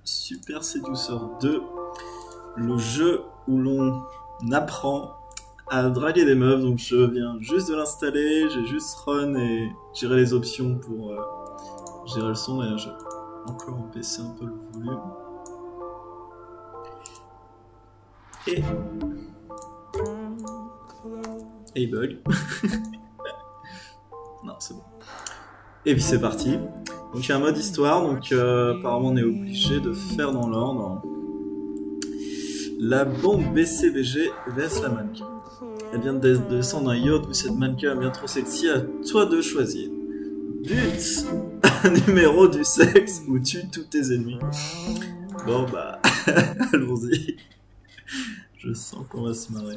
Super Seducer 2, le jeu où l'on apprend à draguer des meufs. Donc je viens juste de l'installer, j'ai juste run et gérer les options pour gérer le son. Et j'ai encore baissé un peu le volume. Et il bug. Non, c'est bon. Et puis c'est parti. Donc il y a un mode histoire, donc apparemment on est obligé de faire dans l'ordre. La bombe BCBG laisse la mannequin. Elle vient de descendre un yacht, mais cette mannequin est bien trop sexy, à toi de choisir. But un numéro du sexe ou tue tous tes ennemis. Bon bah, allons-y. Je sens qu'on va se marrer.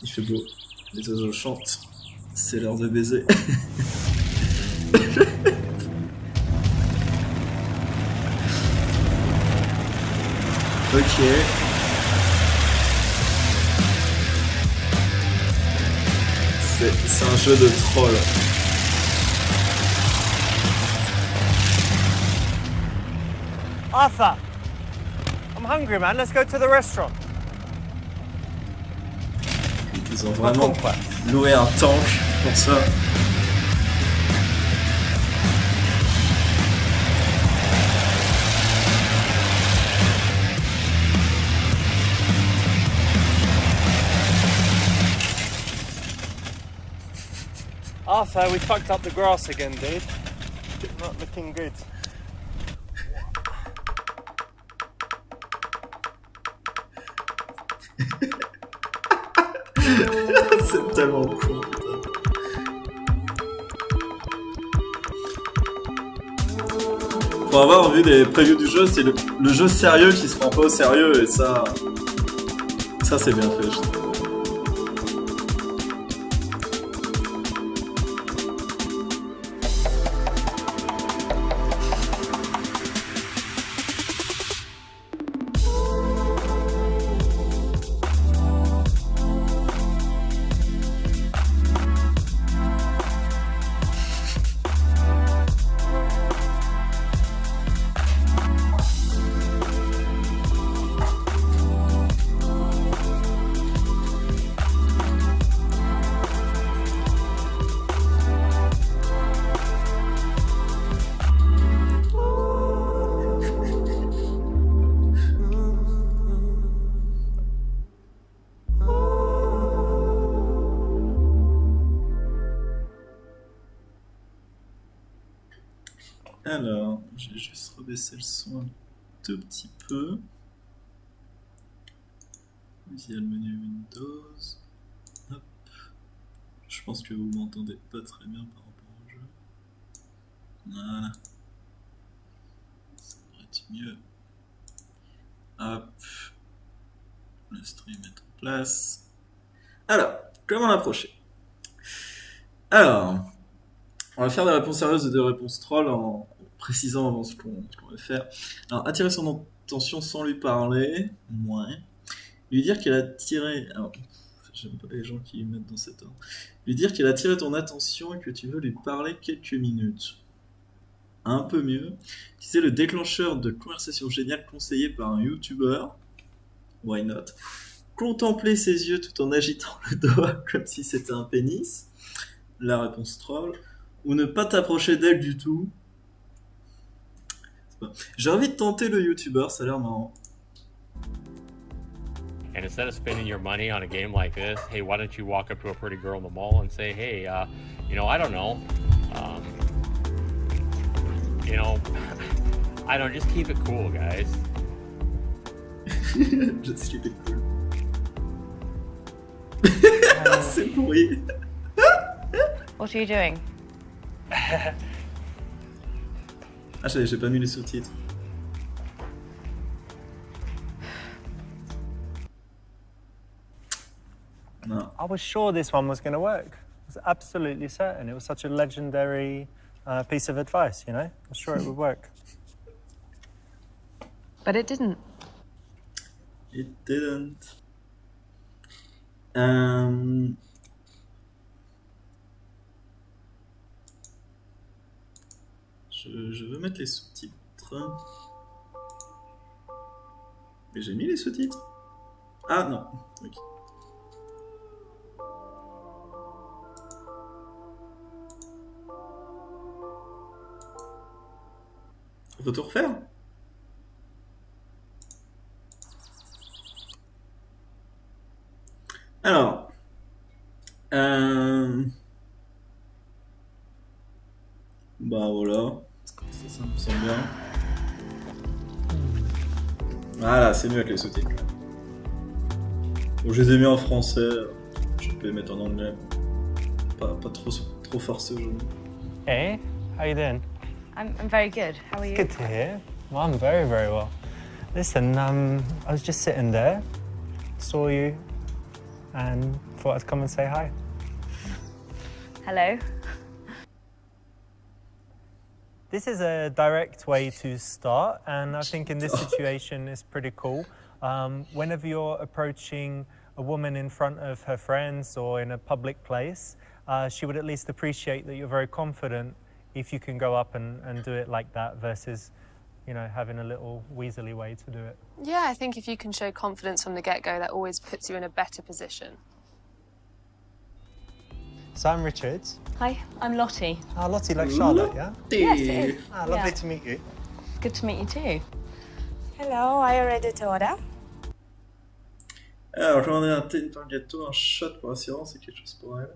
Il fait beau, les oiseaux chantent, c'est l'heure de baiser. Ok. C'est un jeu de troll. Arthur, I'm hungry, man. Let's go to the restaurant. Ils ont vraiment loué un tank pour ça. Arthur, we fucked up the grass again, dude. Not looking good. C'est tellement cool, putain. Pour avoir vu des previews du jeu, c'est le jeu sérieux qui se prend pas au sérieux, et ça c'est bien fait, je trouve. Alors, j'ai juste rebaissé le son un tout petit peu. Via le menu Windows. Hop. Je pense que vous m'entendez pas très bien par rapport au jeu. Voilà. Ça devrait être mieux. Hop. Le stream est en place. Alors, comment l'approcher? Alors, on va faire des réponses sérieuses et des réponses trolls en précisant avant ce qu'on va faire. Alors, attirer son attention sans lui parler, moins. Lui dire qu'elle a tiré... Alors, j'aime pas les gens qui mettent dans cet ordre. Lui dire qu'elle a attiré ton attention et que tu veux lui parler quelques minutes. Un peu mieux. C'est le déclencheur de conversation géniale conseillé par un YouTuber. Why not? Contempler ses yeux tout en agitant le doigt comme si c'était un pénis. La réponse troll. Ou ne pas t'approcher d'elle du tout. J'ai envie de tenter le YouTuber, ça a l'air marrant. And instead of spending your money on a game like this, hey, why don't you walk up to a pretty girl in the mall and say, hey, you know, I don't know, you know, I don't, just keep it cool, guys. Just keep it cool. C'est pourri. What are you doing? Ah, j'ai pas mis les sous-titres. No. I was sure this one was going to work. I was absolutely certain. It was such a legendary piece of advice, you know? I was sure it would work. But it didn't. It didn't. Je veux mettre les sous-titres. Mais j'ai mis les sous-titres. Ah non, ok. Faut tout refaire? Alors, bah voilà, ça me semble bien. Voilà, c'est mieux avec les sous-titres. Bon, je les ai mis en français, je peux les mettre en anglais. Pas trop forcé aujourd'hui. Hey, how you doing? I'm very good. How are you? Good to hear. Well, I'm very, very well. Listen, I was just sitting there, saw you, and thought I'd come and say hi. Hello. This is a direct way to start, and I think in this situation it's pretty cool. Whenever you're approaching a woman in front of her friends or in a public place, she would at least appreciate that you're very confident if you can go up and do it like that versus, you know, having a little weaselly way to do it. Yeah, I think if you can show confidence from the get-go, that always puts you in a better position. So I'm Richard. Hi, I'm Lottie. Ah, Lottie, like Charlotte, yeah? Yes, it is. Ah, lovely Yeah. to meet you. Good to meet you too. Hello, are you ready to order? Alors, j'en ai un thé, une pain de gâteau, un shot pour assurance et quelque chose pour elle.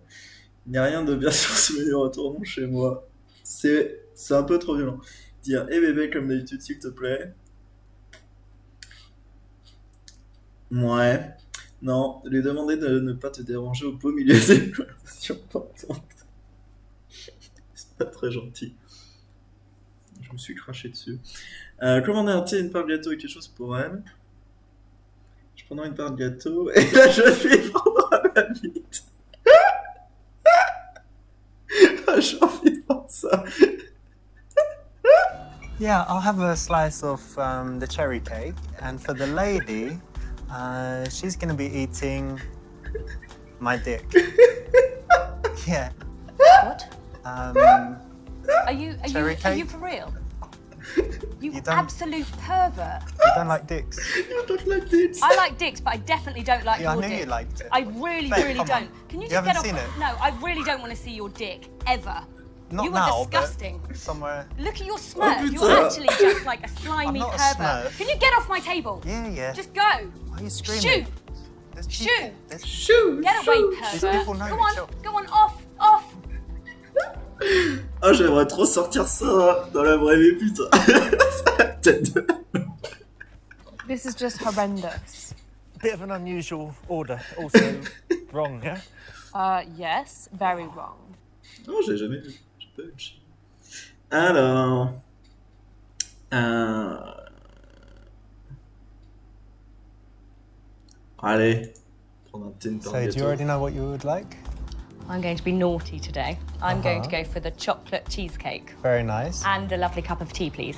Il n'y a rien de bien sur ce menu, retournons chez moi. C'est un peu trop violent. Dire, hé bébé, comme d'habitude, s'il te plaît. Ouais. Non, lui demander de ne pas te déranger au beau milieu des conversations importantes. C'est pas très gentil. Je me suis craché dessus. Commander un thé, une part de gâteau et quelque chose pour elle. Je prends une part de gâteau et la jeune fille prendra ma bite. J'ai envie de voir ça. Yeah, I'll have a slice of the cherry cake, and for the lady, she's going to be eating my dick. Yeah. What? Are you for real? You You don't- absolute pervert. You don't like dicks? You don't like dicks. I like dicks, but I definitely don't like Yeah, I your knew dick. you liked it. I really, Babe, really come don't. on. Can you You just haven't get off? seen it? No, I really don't want to see your dick ever. Not You are now, disgusting. but somewhere. Look at your smurf. Oh, You're putain. actually just like a slimy I'm not a pervert. smurf. Can you get off my table? Yeah, yeah. Just go. Why are you screaming? Shoot. There's Shoot. people- there's- Chou. Get away, These pervert. people know Go you, on. chill. Go on. Off. Off. Ah, j'aimerais trop sortir ça dans la vraie vie, putain. Ça a la tête de... This is just horrendous. Bit of an unusual order, also wrong, yeah? Yes, very wrong. Non, j'ai jamais vu. J'ai pas vu le chien. Alors... Allez. Prendre un thé, une part de So, do you gâteau. already know what you would like? I'm going to be naughty today. I'm going to go for the chocolate cheesecake. Very nice. And a lovely cup of tea, please.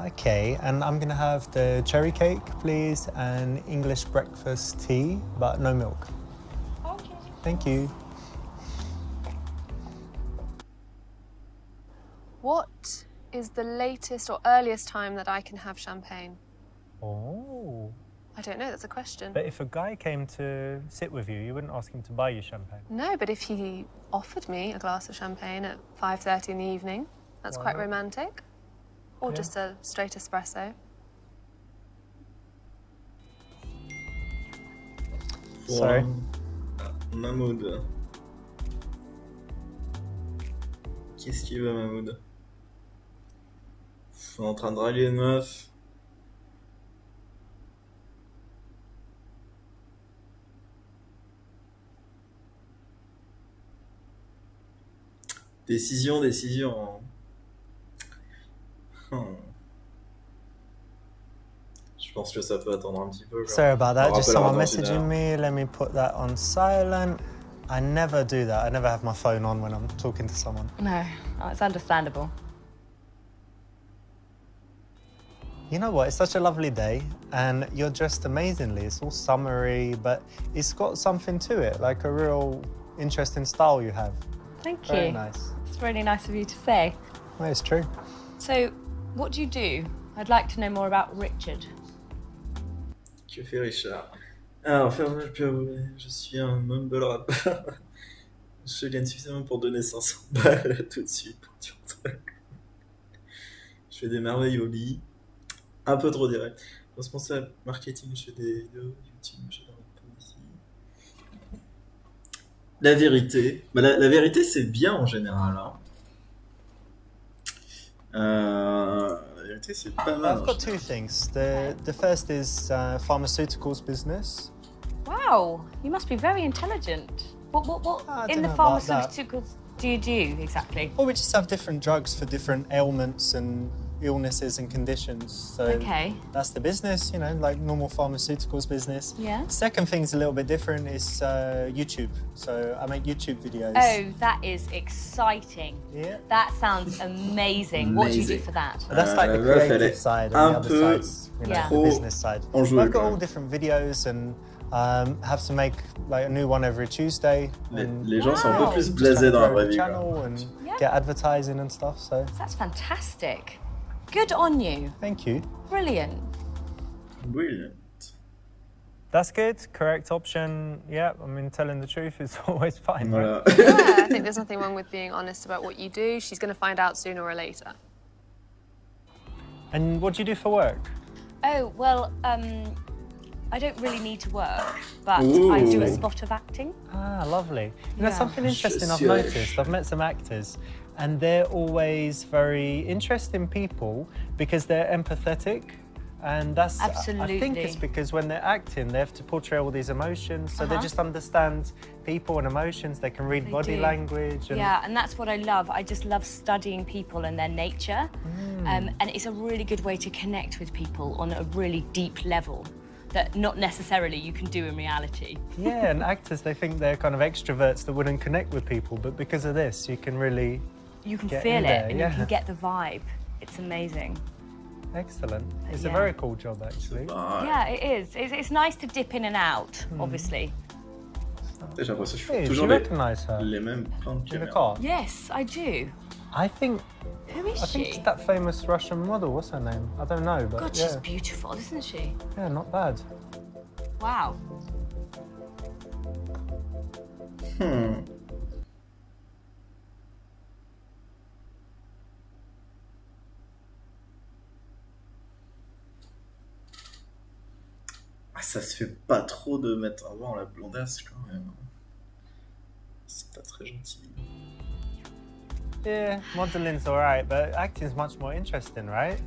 Okay, and I'm gonna have the cherry cake, please, and English breakfast tea, but no milk. Okay. Thank you. What is the latest or earliest time that I can have champagne? Oh. I don't know, that's a question. But if a guy came to sit with you, you wouldn't ask him to buy you champagne. No, but if he offered me a glass of champagne at 5:30 in the evening, that's Why quite not? romantic. Or Yeah. just a straight espresso. Sorry. Mahmoud. Qu'est-ce qu'il veut, Mahmoud? On est en train de draguer une meuf. Décision. Je pense que ça peut attendre un petit peu. genre. Sorry about that. On Just rappellera someone dans une messaging me. Let me put that on silent. I never do that. I never have my phone on when I'm talking to someone. No, it's understandable. You know what? It's such a lovely day, and you're dressed amazingly. It's all summery, but it's got something to it, like a real interesting style you have. Thank Very you. nice. It's really nice of you to say. Well, it's true. So, what do you do? I'd like to know more about Richard. Que fait Richard? Alors, je suis un mumble rappeur. Je gagne suffisamment pour donner 500 balles tout de suite pour dire un truc. Je fais des merveilles au lit. Un peu trop direct. Responsable marketing, je fais des vidéos YouTube, j'adore un peu ici. La vérité. Bah, la vérité, c'est bien en général. Hein. La vérité, c'est pas mal. I've got two things. The first is pharmaceuticals business. Wow, you must be very intelligent. What I in don't the know about that. pharmaceuticals do you do exactly? Well, we just have different drugs for different ailments and illnesses and conditions. So Okay. that's the business, you know, like normal pharmaceuticals business. Yeah. Second thing's a little bit different is YouTube. So I make YouTube videos. Oh, that is exciting. Yeah. That sounds amazing. What do you do for that? But that's like the meuf, elle creative est side, un and the other peu side's, you know, Yeah. the business side. enjouée, But I've got quand all même. different videos and have to make like a new one every Tuesday. and Les gens sont un peu Wow. plus just blasés kinda dans la grow vraie the vie. Quoi. channel and Yeah. get advertising and stuff. So That's fantastic. Good on you. thank you. Brilliant. Brilliant. That's good. Correct option. Yeah, I mean, telling the truth is always fine. Right? Voilà. Yeah, I think there's nothing wrong with being honest about what you do. She's going to find out sooner or later. And what do you do for work? Oh, well, I don't really need to work, but I do a Ooh. spot of acting. Ah, lovely. You know, Yeah. something interesting I've Sérieux. noticed, I've met some actors, and they're always very interesting people because they're empathetic. And that's, I think it's Absolutely. because when they're acting, they have to portray all these emotions, so they just understand people and emotions, they can read They body do. language. And Yeah, and that's what I love. I just love studying people and their nature. And it's a really good way to connect with people on a really deep level that not necessarily you can do in reality. Yeah, and actors, they think they're kind of extroverts that wouldn't connect with people, but because of this, you can really You can Get feel in it there, and yeah. you can get the vibe. It's amazing. excellent. It's a Yeah. very cool job, actually. Bah, Yeah, it is. It's nice to dip in and out, obviously. j'ai l'impression que je fais Hey, do toujours you recognise her les mêmes plans de in the caméra. car? Yes, I do. I think Who is I think she? it's that famous Russian model. What's her name? I don't know, but God, yeah, she's beautiful, isn't she? yeah, not bad. Wow. Ah, ça se fait pas trop de mettre avant la blondasse quand même. C'est pas très gentil. Yeah, modeling's alright, but acting's much more interesting, right?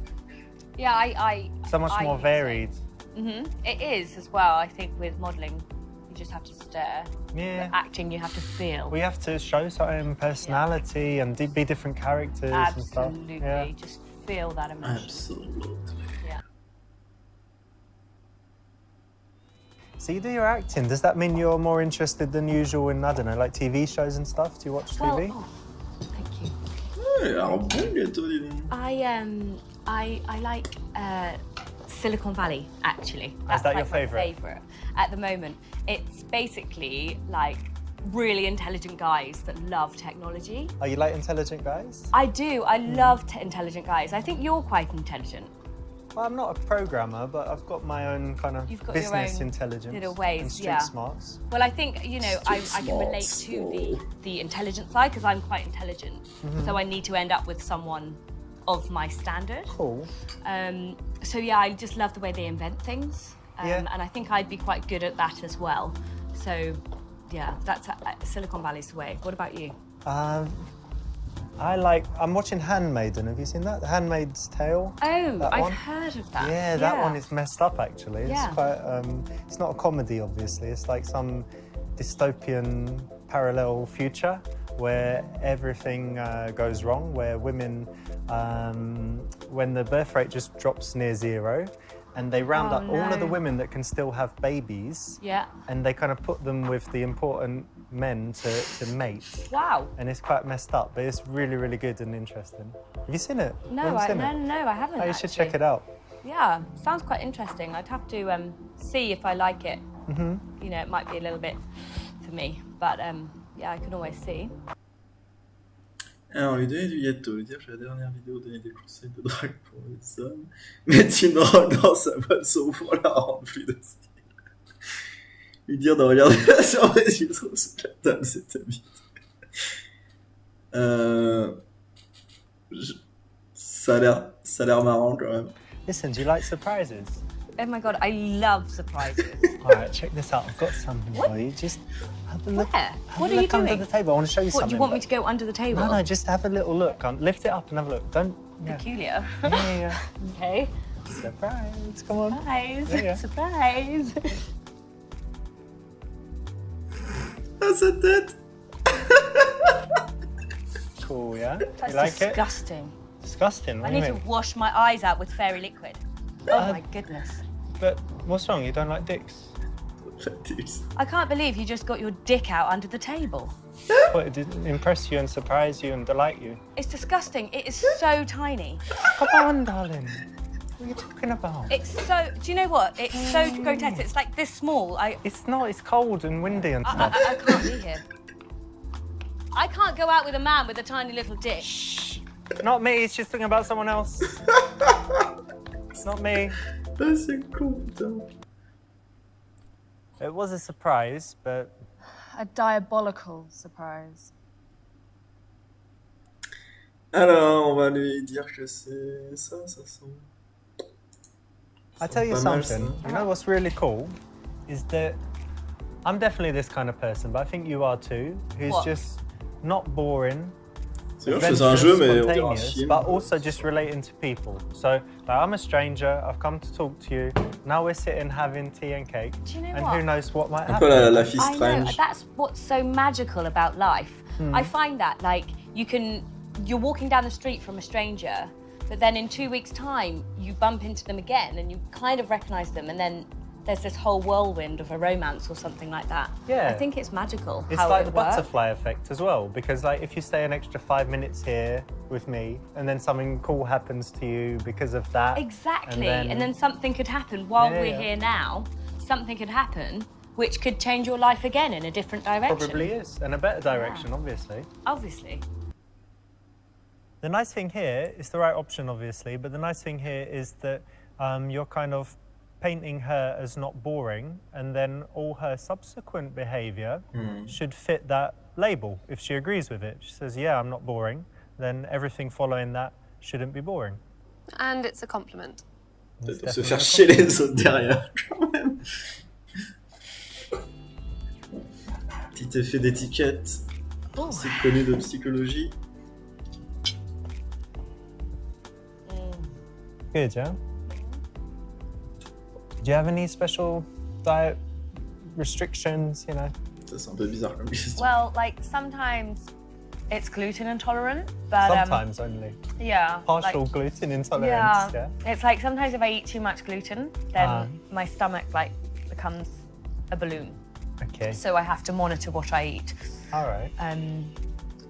Yeah, I So much more varied. It is as well. I think with modelling, you just have to stare. Yeah. With acting, you have to feel. We have to show certain personality and be different characters and stuff. Absolutely, Yeah. just feel that emotion. Absolutely. Yeah. So you do your acting. Does that mean you're more interested than usual in, I don't know, like TV shows and stuff? Do you watch Well, TV? oh, thank you. Ouais, alors bon gâteau, dis donc. I like Silicon Valley actually. Is that like your my favourite? favourite at the moment. It's basically like really intelligent guys that love technology. Are you like intelligent guys? I do. I love intelligent guys. I think you're quite intelligent. Well, I'm not a programmer, but I've got my own kind of You've got your business own intelligence little ways, and street yeah. smarts. Well, I think, you know, I can relate to Smart. the intelligent side because I'm quite intelligent. So I need to end up with someone of my standard. Cool. So yeah, I just love the way they invent things. Yeah. And I think I'd be quite good at that as well. So yeah, that's Silicon Valley's the way. What about you? I'm watching Handmaiden. Have you seen that? The Handmaid's Tale? Oh, That I've one? heard of that. Yeah, that one is messed up actually. Yeah. It's quite, it's not a comedy obviously. It's like some dystopian parallel future where everything goes wrong, where women, when the birth rate just drops near zero, and they round Oh, up all of the no. women that can still have babies, Yeah. and they kind of put them with the important men to mate. Wow. And it's quite messed up, but it's really, really good and interesting. Have you seen it? No, You haven't seen it? no, I haven't. Oh, you should check actually. it out. Yeah, sounds quite interesting. I'd have to see if I like it. You know, it might be a little bit for me, but yeah, I can always see. Alors, lui donner du gâteau, lui dire que la dernière vidéo donnait des conseils de drague pour les hommes, mettre une drogue dans sa boisson pour la rendre plus docile. Lui dire de regarder la surprise qu'il trouve sous la table, c'est habitué. Ça a l'air marrant quand même. Listen, do you like surprises? Oh my god, I love surprises. All right, check this out. I've got something for you. Just have a look. Where? Have What a are you look under doing? the table. I want to show you What, something. do you want me to go under the table? No, just have a little look. Lift it up and have a look. Don't. Yeah. Peculiar. Yeah. Okay. Surprise. Come on. Surprise. Yeah. Surprise. Ah, sa tête. Cool, yeah? That's You like disgusting. it? Disgusting. What I do you need to mean? wash my eyes out with fairy liquid. Oh my goodness. But what's wrong? You don't like dicks? I can't believe you just got your dick out under the table. What, it didn't impress you and surprise you and delight you? It's disgusting. It is so tiny. Come on, darling. What are you talking about? It's so... Do you know what? It's so grotesque. It's like this small. It's not. It's cold and windy and stuff. I can't be here. I can't go out with a man with a tiny little dick. Shh. Not me. She's talking about someone else. It's not me. Ah, c'est con, putain. It was a surprise, but... A diabolical surprise. Alors, on va lui dire que c'est ça sent. I tell you pas mal, something, ça. you know what's really cool is that I'm definitely this kind of person, but I think you are too, who's What? just not boring, C'est vrai, je faisais un jeu, mais on dirait un spontaneous, film. but also just relating to people. So, like, I'm a stranger, I've come to talk to you, now we're sitting having tea and cake, Do you know and what? who knows what might Un peu happen. la fille I know, strange. that's what's so magical about life. I find that, like, you're walking down the street from a stranger, but then in 2 weeks' time, you bump into them again and you kind of recognise them, and then there's this whole whirlwind of a romance or something like that. Yeah. I think it's magical It's how like it the would work. butterfly effect as well, because like if you stay an extra 5 minutes here with me, and then something cool happens to you because of that. Exactly, and then something could happen while we're here now. Something could happen which could change your life again in a different direction. Probably is, and a better direction, obviously. Obviously. The nice thing here is the right option, obviously, but the nice thing here is that you're kind of painting her as not boring, and then all her subsequent behaviour should fit that label if she agrees with it. She says, yeah, I'm not boring, then everything following that shouldn't be boring. And it's a compliment. It's Peut-être se definitely faire a chier les autres derrière, quand même. Petit effet d'étiquette. C'est connu de psychologie. Good, yeah? Do you have any special diet restrictions, you know? Ça, c'est un peu bizarre comme question. Well, like sometimes it's gluten intolerant, but Sometimes only. yeah, Partial like, gluten intolerance, yeah? It's like sometimes if I eat too much gluten, then my stomach like becomes a balloon. Okay, So I have to monitor what I eat. all right.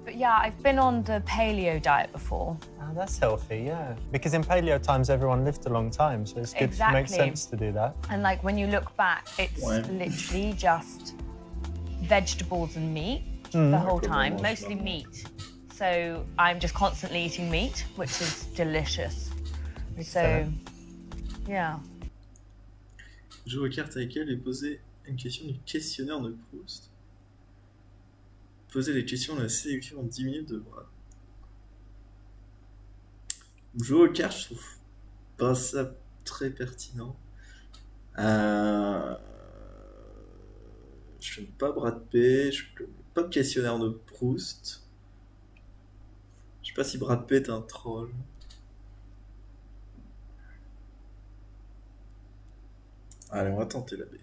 But yeah, I've been on the paleo diet before. Oh, that's healthy, yeah. Because in paleo times, everyone lived a long time, so it's good. It makes Exactly. sense to do that. And like when you look back, it's Ouais. literally just vegetables and meat the whole time, mostly meat. So I'm just constantly eating meat, which is delicious. So, yeah. Jouer aux cartes avec elle et poser une question du questionnaire de Proust. Poser les questions de la sélection en 10 minutes de bras. Jouer aux cartes, je trouve pas ça très pertinent. Je connais pas Brad Pitt, je connais pas de questionnaire de Proust. Je sais pas si Brad Pitt est un troll. Allez, on va tenter la B.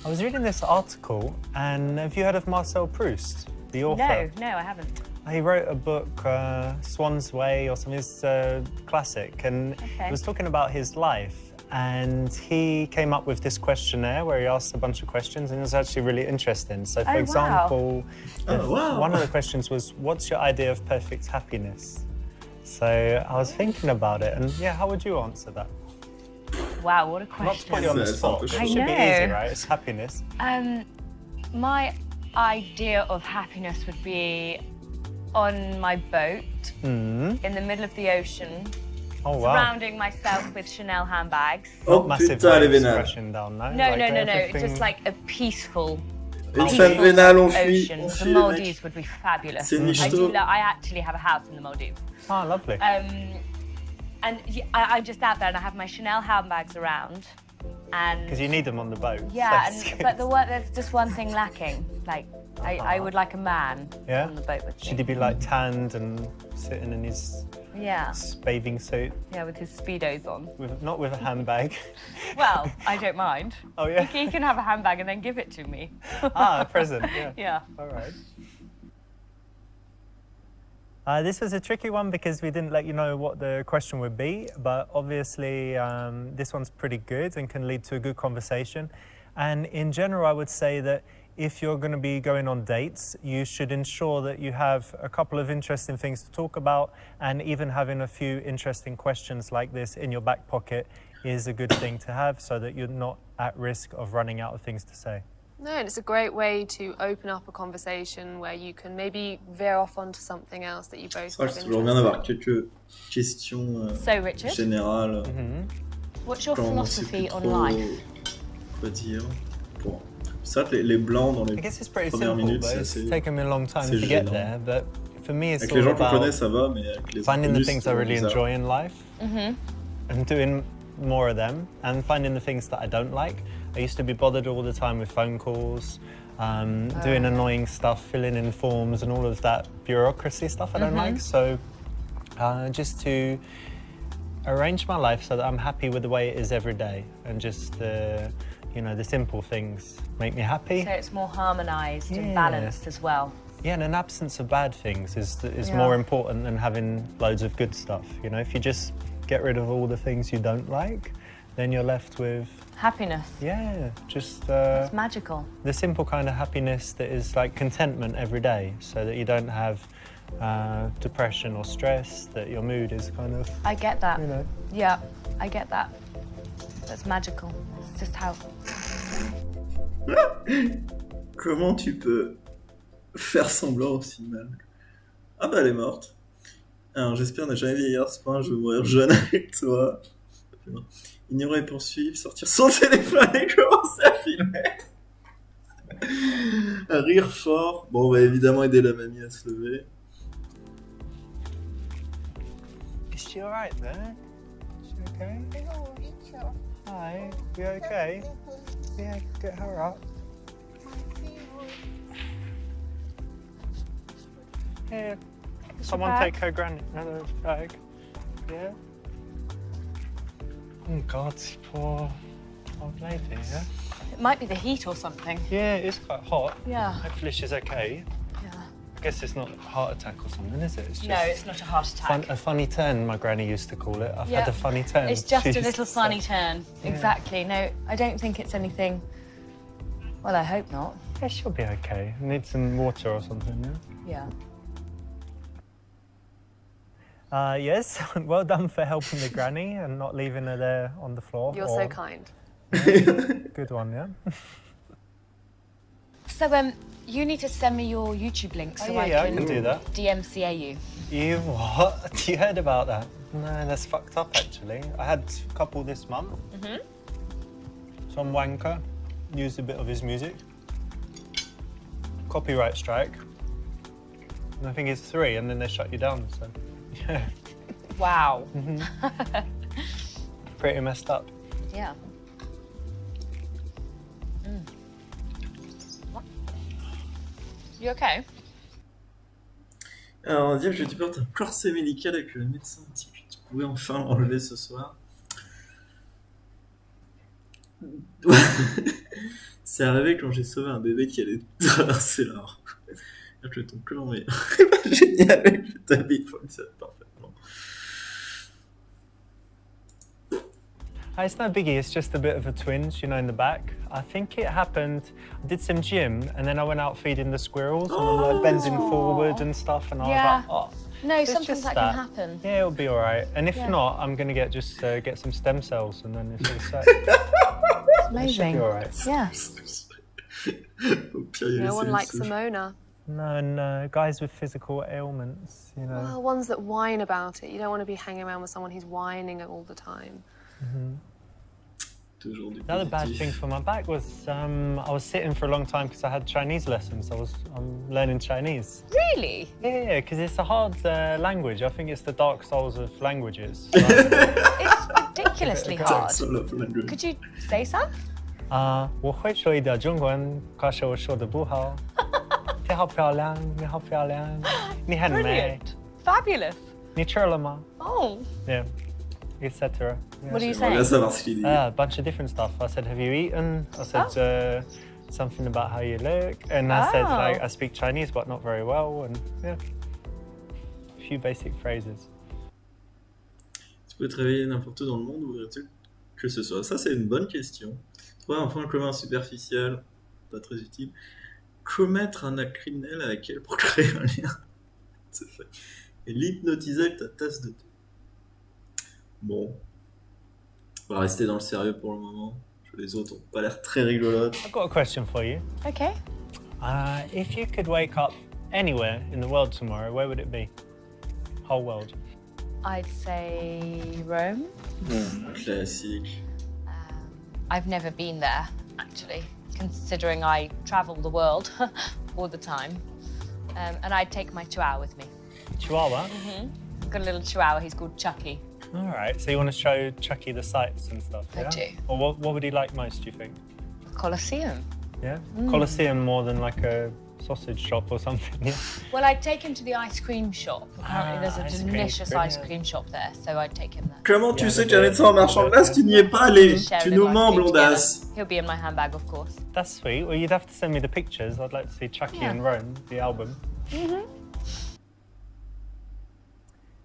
I was reading this article, and have you heard of Marcel Proust, the author? No, I haven't. He wrote a book, Swan's Way, or something. It's a classic, and Okay. it was talking about his life. And he came up with this questionnaire where he asked a bunch of questions, and it was actually really interesting. So, for Oh, wow. example, wow. one of the questions was, "What's your idea of perfect happiness?" So I was thinking about it, and yeah, how would you answer that? Wow, what a Not to put you question. on the That's spot. not It the should show. be I easy, know. right? It's happiness. My idea of happiness would be on my boat in the middle of the ocean, surrounding myself with Chanel handbags. Oh putain, elle est vénale. No. Just like a peaceful. Une femme vénale, on fuit. The Maldives would be fabulous. C'est nichto. I actually have a house in the Maldives. Oh, lovely. And I'm just out there and I have my Chanel handbags around. Because you need them on the boat. Yeah, but there's just one thing lacking. Like, I would like a man on the boat with me. Should he be like tanned and sitting in his bathing suit? Yeah, with his Speedos on. Not with a handbag. Well, I don't mind. Oh, yeah? He can have a handbag and then give it to me. A present, yeah. Yeah. All right. This was a tricky one because we didn't let you know what the question would be, but obviously this one's pretty good and can lead to a good conversation. And in general, I would say that if you're going to be going on dates, you should ensure that you have a couple of interesting things to talk about, and even having a few interesting questions like this in your back pocket is a good thing to have so that you're not at risk of running out of things to say. No, and it's a great way to open up a conversation where you can maybe veer off onto something else that you both have C'est toujours bien d'avoir quelques questions générales. What's your philosophy on life? Quoi dire? Bon, ça, les blancs dans les I guess it's pretty premières simple, minutes, but it's c'est taken me a long time to get there. But for me, it's avec all les gens qu'on about connaît, ça va, mais avec les finding the inconnus, things I really enjoy in life and doing more of them, and finding the things that I don't like. I used to be bothered all the time with phone calls, doing annoying stuff, filling in forms and all of that bureaucracy stuff I don't like. So just to arrange my life so that I'm happy with the way it is every day, and just you know, the simple things make me happy. So it's more harmonised and balanced as well. Yeah, and an absence of bad things is more important than having loads of good stuff. You know, if you just get rid of all the things you don't like, then you're left with happiness. Yeah, just it's magical. The simple kind of happiness that is like contentment every day, so that you don't have depression or stress, that your mood is kind of... I get that. You know. Yeah, I get that. That's magical. It's just how... Comment tu peux faire semblant aussi mal? Ah bah elle est morte. Alors j'espère ne jamais vieillir à ce point, je veux mourir jeune avec toi. Ignorer et poursuivre, sortir son téléphone et commencer à filmer. À rire fort. Bon, on va évidemment aider la mamie à se lever. Is she alright there? Is she okay? Hi, you okay? Yeah, get her up. Here, someone take her granny, another bag. Yeah? Oh God, poor old lady, yeah? It might be the heat or something. Yeah, it is quite hot. Yeah. Hopefully she's okay. Yeah. I guess it's not a heart attack or something, is it? It's just no, it's not a heart attack. A funny turn, my granny used to call it. I've had a funny turn. It's just a little funny turn. Yeah. Exactly. No, I don't think it's anything... Well, I hope not. Yeah, she'll be okay. Need some water or something, yeah? Yeah. Yes, well done for helping the granny and not leaving her there on the floor. You're so kind. Good one, yeah? So, you need to send me your YouTube link so I can do that. DMCA you. You what? You heard about that? No, that's fucked up, actually. I had a couple this month. Some wanker used a bit of his music. Copyright strike. And I think it's 3, and then they shut you down, so... Yeah. Wow. Pretty messed up. Yeah. You okay? Alors on va dire que tu portes un corset médical et que le médecin dit que tu pouvais enfin l'enlever ce soir. C'est arrivé quand j'ai sauvé un bébé qui allait traverser l'or. Je tombe que l'en mets. Génial, avec le tapis, il fonctionne parfaitement. It's no biggie, it's just a bit of a twinge, you know, in the back. I think it happened, I did some gym and then I went out feeding the squirrels and I'm like bending forward and stuff and I was like, oh. No, sometimes that can happen. Yeah, it'll be all right. And if not, I'm going to get some stem cells and then it's all set. It's amazing. It should be all right. Yeah. No one likes Simona. No, guys with physical ailments, you know. Well, ones that whine about it. You don't want to be hanging around with someone who's whining all the time. Toujours du The other bad positif. thing for my back was I was sitting for a long time because I had Chinese lessons. I'm learning Chinese. Really? Yeah, because it's a hard language. I think it's the dark souls of languages. It's ridiculously hard. Sort of language. Could you say some? 我会说一点中文，可是我说的不好。你好漂亮，你好漂亮，你很美， Fabulous. 你吃了吗？ Oh. Yeah, etc. What are you J'aimerais bien saying? savoir ce qu'il dit. A bunch of different stuff. I said, have you eaten? I said something about how you look. And I said, like, I speak Chinese, but not very well. And yeah, a few basic phrases. Tu peux te réveiller n'importe où dans le monde ou que ce soit. Ça, c'est une bonne question. Trouver un point commun superficiel, pas très utile. Commettre un acte criminel avec elle pour créer un lien. C'est fait. Et l'hypnotiser avec ta tasse de thé. Bon. On va rester dans le sérieux pour le moment. Les autres ont pas l'air très rigolotes. I've got a question for you. Okay. If you could wake up anywhere in the world tomorrow, where would it be? Whole world. I'd say Rome. Classique. I've never been there, actually, considering I travel the world all the time. And I'd take my chihuahua with me. Chihuahua? Got a little chihuahua, he's called Chucky. All right, so you want to show Chucky the sights and stuff, I yeah? do. Or what would he like most, do you think? Colosseum. Yeah? Colosseum more than like a sausage shop or something, yeah? Well, I'd take him to the ice cream shop. Apparently there's a ice cream, delicious ice brilliant. cream shop there, so I'd take him there. Comment tu Yeah, sais the- qu'il y a un médecin en marchand de glace? Tu n'y es pas allé. Share a Tu little nous ice mens, cream blondasse. together. He'll be in my handbag, of course. That's sweet. Well, you'd have to send me the pictures. I'd like to see Chucky Yeah. in Rome, the album.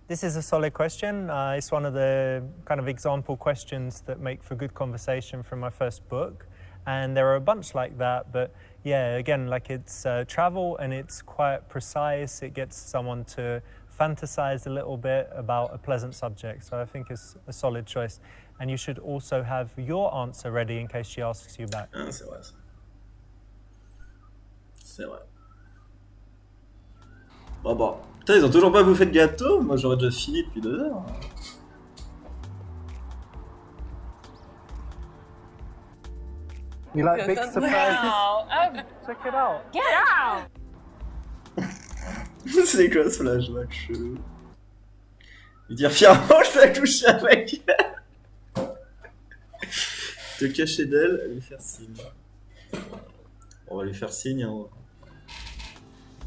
This is a solid question. It's one of the kind of example questions that make for good conversation from my first book. And there are a bunch like that, but yeah, again, like it's travel and it's quite precise. It gets someone to fantasize a little bit about a pleasant subject. So I think it's a solid choice. And you should also have your answer ready in case she asks you back. Ah, c'est vrai ça. C'est vrai. Bon. Putain, ils ont toujours pas bouffé de gâteau? Moi j'aurais déjà fini depuis 2 heures. You like big surprises? Wow. Check it out. Get out! C'est quoi ce flashback chelou? Lui dire fièrement je vais coucher avec elle. Te cacher d'elle, lui faire signe. On va lui faire signe. Hein.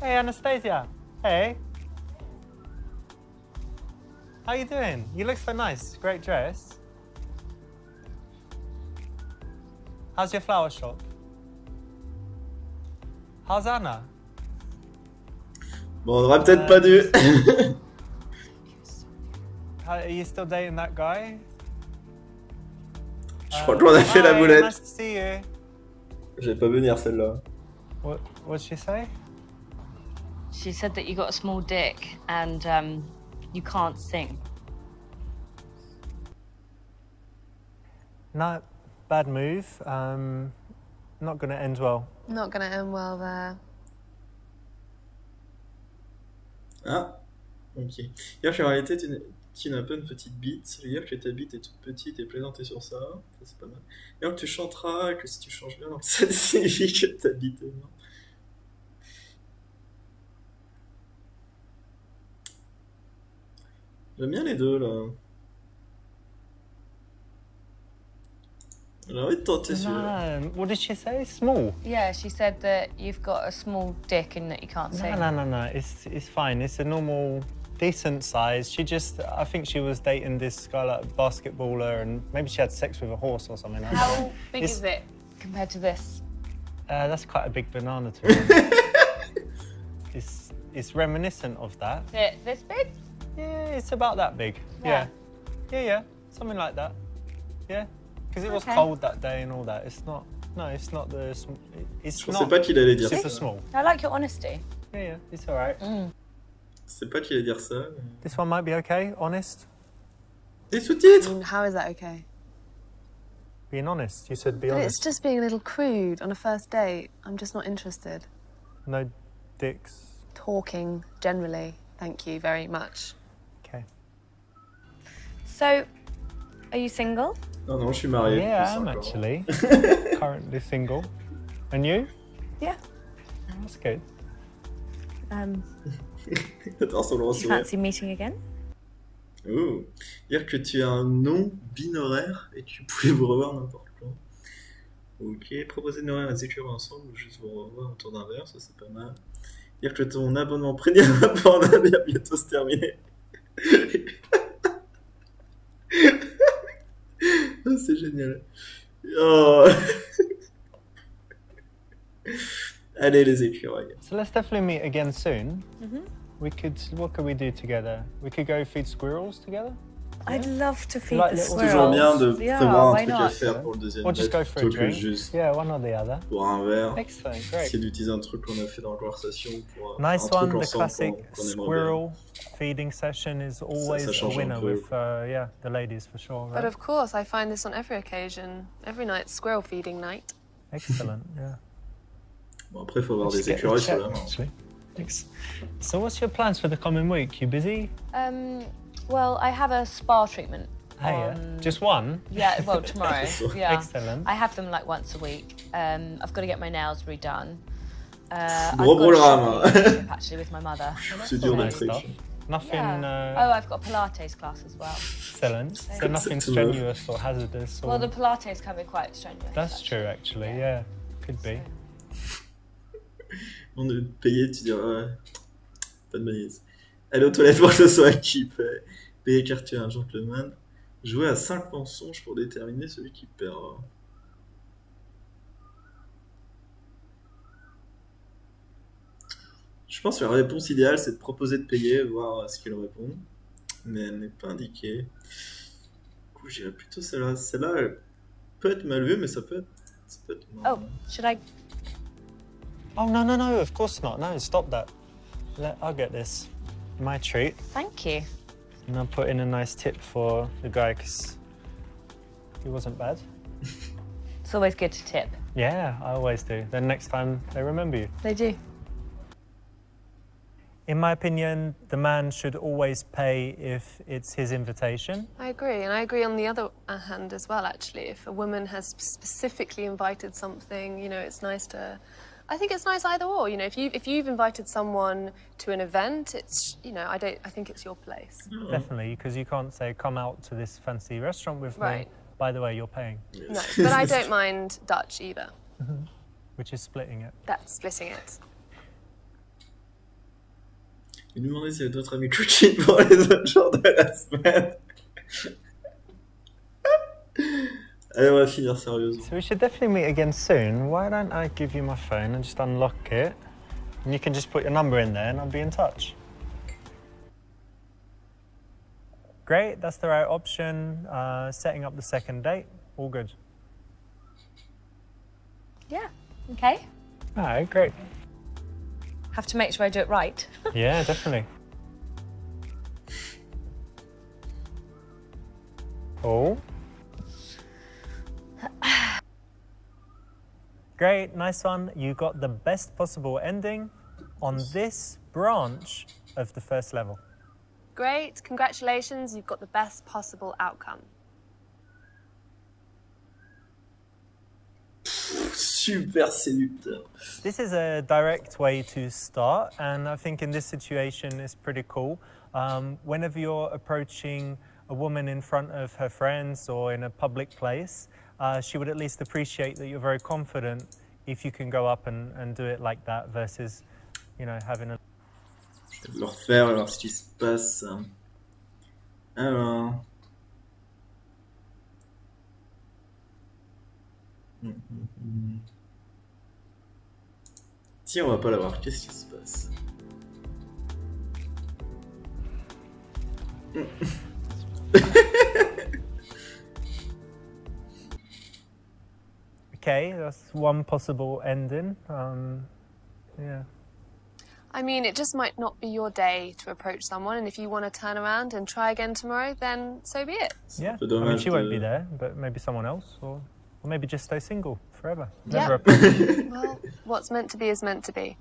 Hey, Anastasia. Hey. How you doing? You look so nice. Great dress. How's your flower shop? How's Anna? Bon, on aurait peut-être pas dû. Are you still dating that guy? Je crois qu'on a fait la Hi, boulette. Nice to see you. Je vais pas venir celle-là. What'd she say? She said that you got a small dick and you can't sing. No, bad move. Not going to end well. Not going to end well there. Ah, ok. Hier, en réalité, tu n'as pas une petite bite. Ça veut dire que ta bite est toute petite et plaisanter sur ça. Ça, c'est pas mal. Et alors que tu chanteras, que si tu changes bien, donc ça signifie que ta bite est énorme. J'aime bien les deux, là. J'ai envie de tenter celui-là. What did she say? Small? Yeah, she said that you've got a small dick and that you can't sing. No. It's fine. It's a normal, decent size. I think she was dating this guy, like a basketballer, and maybe she had sex with a horse or something. I don't know. How big is it compared to this? That's quite a big banana to me. It's reminiscent of that. Is it this big? Yeah, it's about that big. Yeah. Yeah. Something like that. Yeah. Because it was Okay. cold that day and all that. It's not the. It's Je pensais not pas qu'il allait dire super ça. small. I like your honesty. Yeah, it's all right. Je sais pas qu'il allait dire ça. Mais... This one might be okay, honest. Les sous-titres! I mean, how is that okay? Being honest. You said be But honest. it's just being a little crude on a first date. I'm just not interested. No, dicks? Talking generally. Thank you very much. Okay. So, are you single? Non, non, je suis marié. Yeah, depuis I'm 5 ans. actually currently single. And you? Yeah. Oh, that's good. Attends, son gros Do you sourire. fancy meeting again? Oh. Dire que tu as un nom binoraire et que tu pouvais vous revoir n'importe quand. Ok. Proposer de nourrir les écureuils ensemble ou juste vous revoir autour d'un verre, ça c'est pas mal. Dire que ton abonnement premium pour un va bientôt se terminer. Oh, c'est génial. Oh. Allez les écureuils. So let's definitely meet again soon. What could we do together? We could go feed squirrels together? I'd love to feed Like the little- C'est toujours bien squirrels. de Yeah, prévoir un why truc à not? faire pour le deuxième Or just date go for a plutôt que drink? juste Yeah, one or the other. pour un verre. Excellent, great. Essayer d'utiliser un truc qu'on a fait dans la conversation pour Nice faire un one. truc The ensemble classic qu'on aimerait squirrel feeding session is always a change un winner peu. with the ladies for sure. But Right? of course, I find this on every occasion. Every night's squirrel feeding night. Excellent. Yeah. bien. Bon, après, il faut avoir Let's des get the écureuils check, sur la main. actually. Thanks. So what's your plans for the coming week? You busy? Well, I have a spa treatment. Hey, on- just one? Yeah, well, tomorrow. Yeah. Excellent. I have them like once a week. I've got to get my nails redone. I've Gros got a programme. shopping trip, actually with my mother. C'est dur nice d'être stuff. riche. Nothing Yeah. Oh, I've got a Pilates class as well. excellent. So nothing to love. strenuous or hazardous. Or... Well, the Pilates can be quite strenuous. That's true, actually. Yeah, could be. On est payé, tu diras, ouais, pas de manière. Aller aux toilettes pour que ce soit équipé. Payer quartier à un gentleman. Jouer à 5 mensonges pour déterminer celui qui perd. Je pense que la réponse idéale, c'est de proposer de payer, voir ce qu'il répond. Mais elle n'est pas indiquée. Du coup, j'irais plutôt celle-là. Celle-là, elle peut être mal vue, mais ça peut être Oh, should I? Oh, no, of course not. No, stop that. I'll get this. My treat. Thank you. And I'll put in a nice tip for the guy because he wasn't bad. It's always good to tip. Yeah, I always do. Then next time they remember you. They do. In my opinion, the man should always pay if it's his invitation. I agree, and I agree on the other hand as well, actually. If a woman has specifically invited something, you know, it's nice to... I think it's nice either or, you know, if you've invited someone to an event, it's, you know, I think it's your place. Definitely, because you can't say, come out to this fancy restaurant with me. Right. By the way, you're paying, No, but I don't mind Dutch either. which is splitting it. That's splitting it. Il lui demandait s'il y avait d'autres amis coaching pour les autres jours de la semaine. Allez, on va finir sérieusement. So we should definitely meet again soon. Why don't I give you my phone and just unlock it? And you can just put your number in there and I'll be in touch. Great, that's the right option. Setting up the second date, all good. Yeah. Okay. All right, great. Have to make sure I do it right. Yeah, definitely. Oh. Great, nice one. You got the best possible ending on this branch of the first level. Great, congratulations, you've got the best possible outcome. Super séducteur. This is a direct way to start, and I think in this situation it's pretty cool. Whenever you're approaching a woman in front of her friends or in a public place, she would at least appreciate that you're very confident if you can go up and do it like that versus, you know, having a... Je vais le refaire, alors ce qui se passe. Alors. Tiens, on va pas l'avoir. Qu'est-ce qui se passe? Okay, that's one possible ending. Yeah. I mean, it just might not be your day to approach someone, and if you want to turn around and try again tomorrow, then so be it. Yeah, peu I mean, dommage she won't de- be there, but maybe someone else, or maybe just stay single forever. Yeah. Never approach. Well, what's meant to be is meant to be.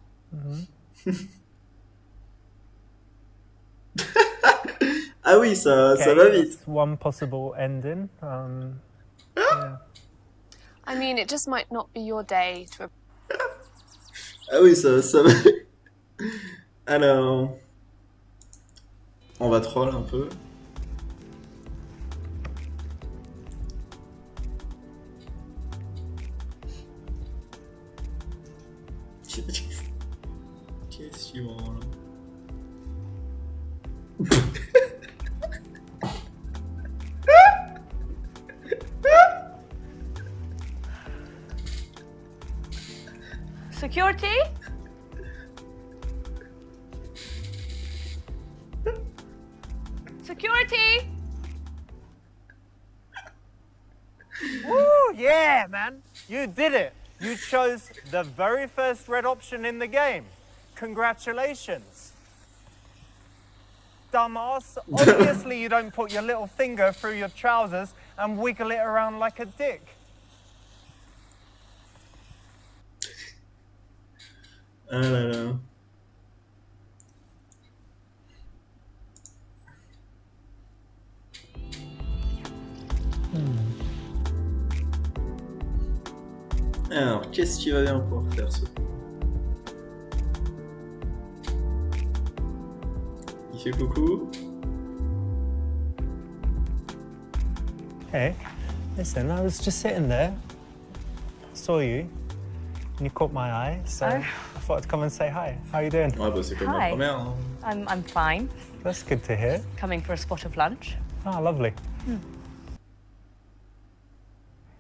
Ah oui, ça Okay, va vite. that's one possible ending. Yeah. I mean, it just might not be your day to. Ah oui, ça va. Alors, on va troll un peu. Qu'est-ce suivant là? Security? Security? Woo, yeah, man. You did it. You chose the very first red option in the game. Congratulations. Dumbass. Obviously you don't put your little finger through your trousers and wiggle it around like a dick. Ah là là. Alors, qu'est-ce qu'il va bien pouvoir faire ce coup? Il fait coucou. Hey, listen, I was just sitting there, saw you, and you caught my eye, so I thought I'd come and say hi. How are you doing? Ouais, bah c'est comme la Hi. première. Hein. I'm fine. That's good to hear. Coming for a spot of lunch. Oh, lovely.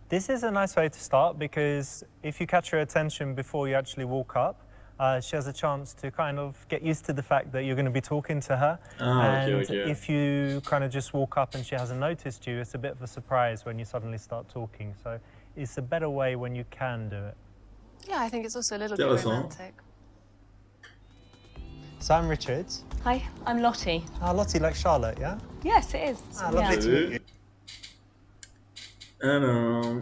This is a nice way to start because if you catch her attention before you actually walk up, she has a chance to kind of get used to the fact that you're going to be talking to her. Okay, And okay. if you kind of just walk up and she hasn't noticed you, it's a bit of a surprise when you suddenly start talking. So it's a better way when you can do it. Yeah, I think it's also a little bit Intéressant. romantic. So I'm Richard. Hi, I'm Lottie. Lottie like Charlotte, yeah? Yes, it is. Lovely Yeah. to meet you. Alors...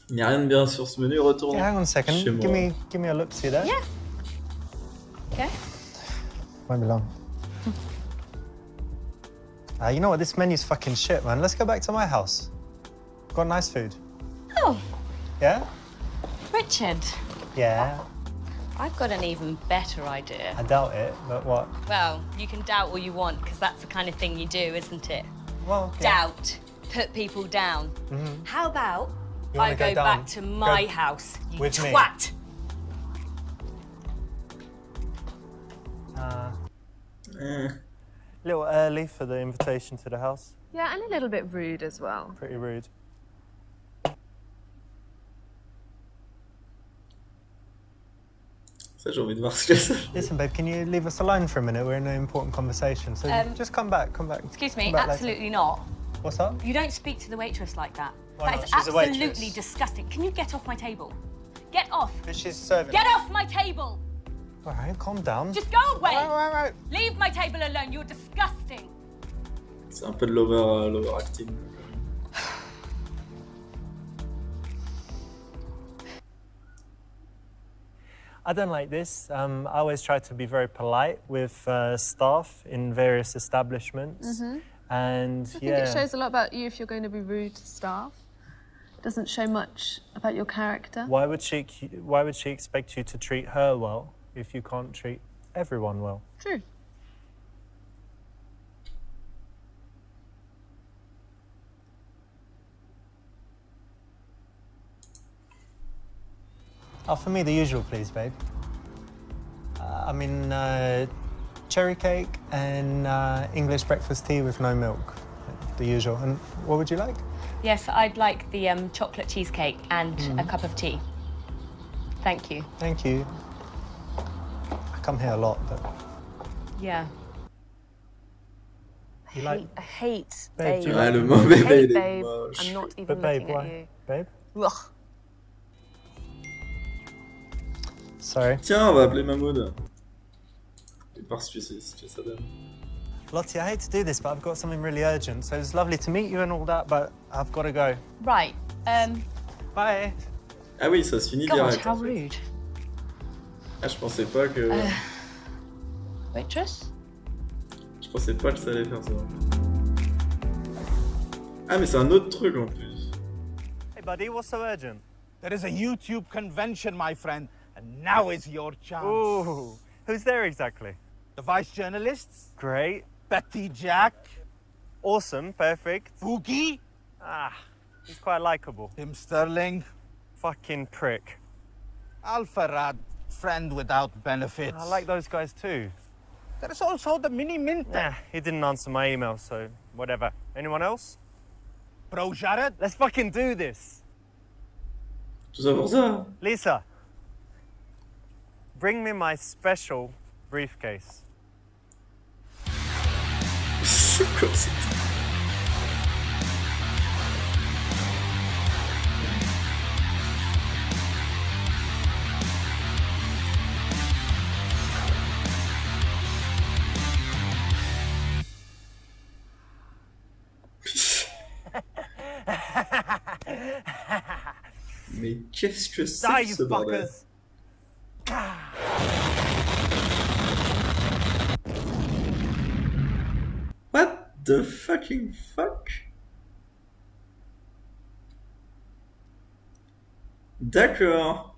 Il n'y a rien de bien sur ce menu, retourne. Yeah, hang on a second. Chez moi. Give me a look, see there? Yeah. Okay. Won't be long. You know what? This menu's fucking shit, man. Let's go back to my house. Got nice food. Oh, Yeah? Richard. Yeah. I've got an even better idea. I doubt it, but what? Well, you can doubt all you want, because that's the kind of thing you do, isn't it? Well, yeah. Doubt. Put people down. How about You I wanna go go down? back to my Go house, you with me? twat? A little early for the invitation to the house. Yeah, and a little bit rude as well. Pretty rude. Ça, j'ai envie de voir ce que ça fait. Listen, babe, can you leave us alone for a minute? We're in an important conversation. So just come back, come back. Excuse me, Come back later. absolutely not. What's up? You don't speak to the waitress like that. Why That not? is She's a waitress. absolutely disgusting. Can you get off my table? Get off! But she's serving. Get off my table! All right, calm down. Just go away! All right. Leave my table alone, you're disgusting! C'est un peu de l'overacting. I don't like this. I always try to be very polite with staff in various establishments. And I think it shows a lot about you if you're going to be rude to staff. It doesn't show much about your character. Why would she expect you to treat her well if you can't treat everyone well? True. Oh, for me, the usual, please, babe. Cherry cake and English breakfast tea with no milk. The usual. And what would you like? Yes, I'd like the chocolate cheesecake and a cup of tea. Thank you. Thank you. I come here a lot, but Yeah. you like... I hate Babe, do you Ah, like... le mauvais Hey, babe, il est babe. moche. I'm not even But babe, looking why? at you. Babe? Ugh. Sorry. Tiens, on va appeler Mahmoud. Et voir ce que ça donne. Lottie, I hate to do this, but I've got something really urgent. So it's lovely to meet you and all that, but I've got to go. Right. Bye. Ah oui, ça se finit God, direct. how En fait. rude. Ah, je pensais pas que. Waitress? Je pensais pas que ça allait faire ça. Ah, mais c'est un autre truc en plus. Hey, buddy, what's so urgent? There is a YouTube convention, my friend, and now is your chance. Ooh, who's there exactly? The vice journalists, Great. Betty Jack, Awesome, perfect. Boogie, Ah, he's quite likable. Tim Sterling, Fucking prick. Al Farad, friend without benefits. I like those guys too. There is also the Mini Minter. Nah, he didn't answer my email, so whatever. Anyone else? Bro Jared, Let's fucking do this. Tout ça pour ça. Lisa, bring me my special briefcase. C'est quoi ça? Mais qu'est-ce que c'est Die, que you ce bordel? fuckers! What the fucking fuck? D'accord.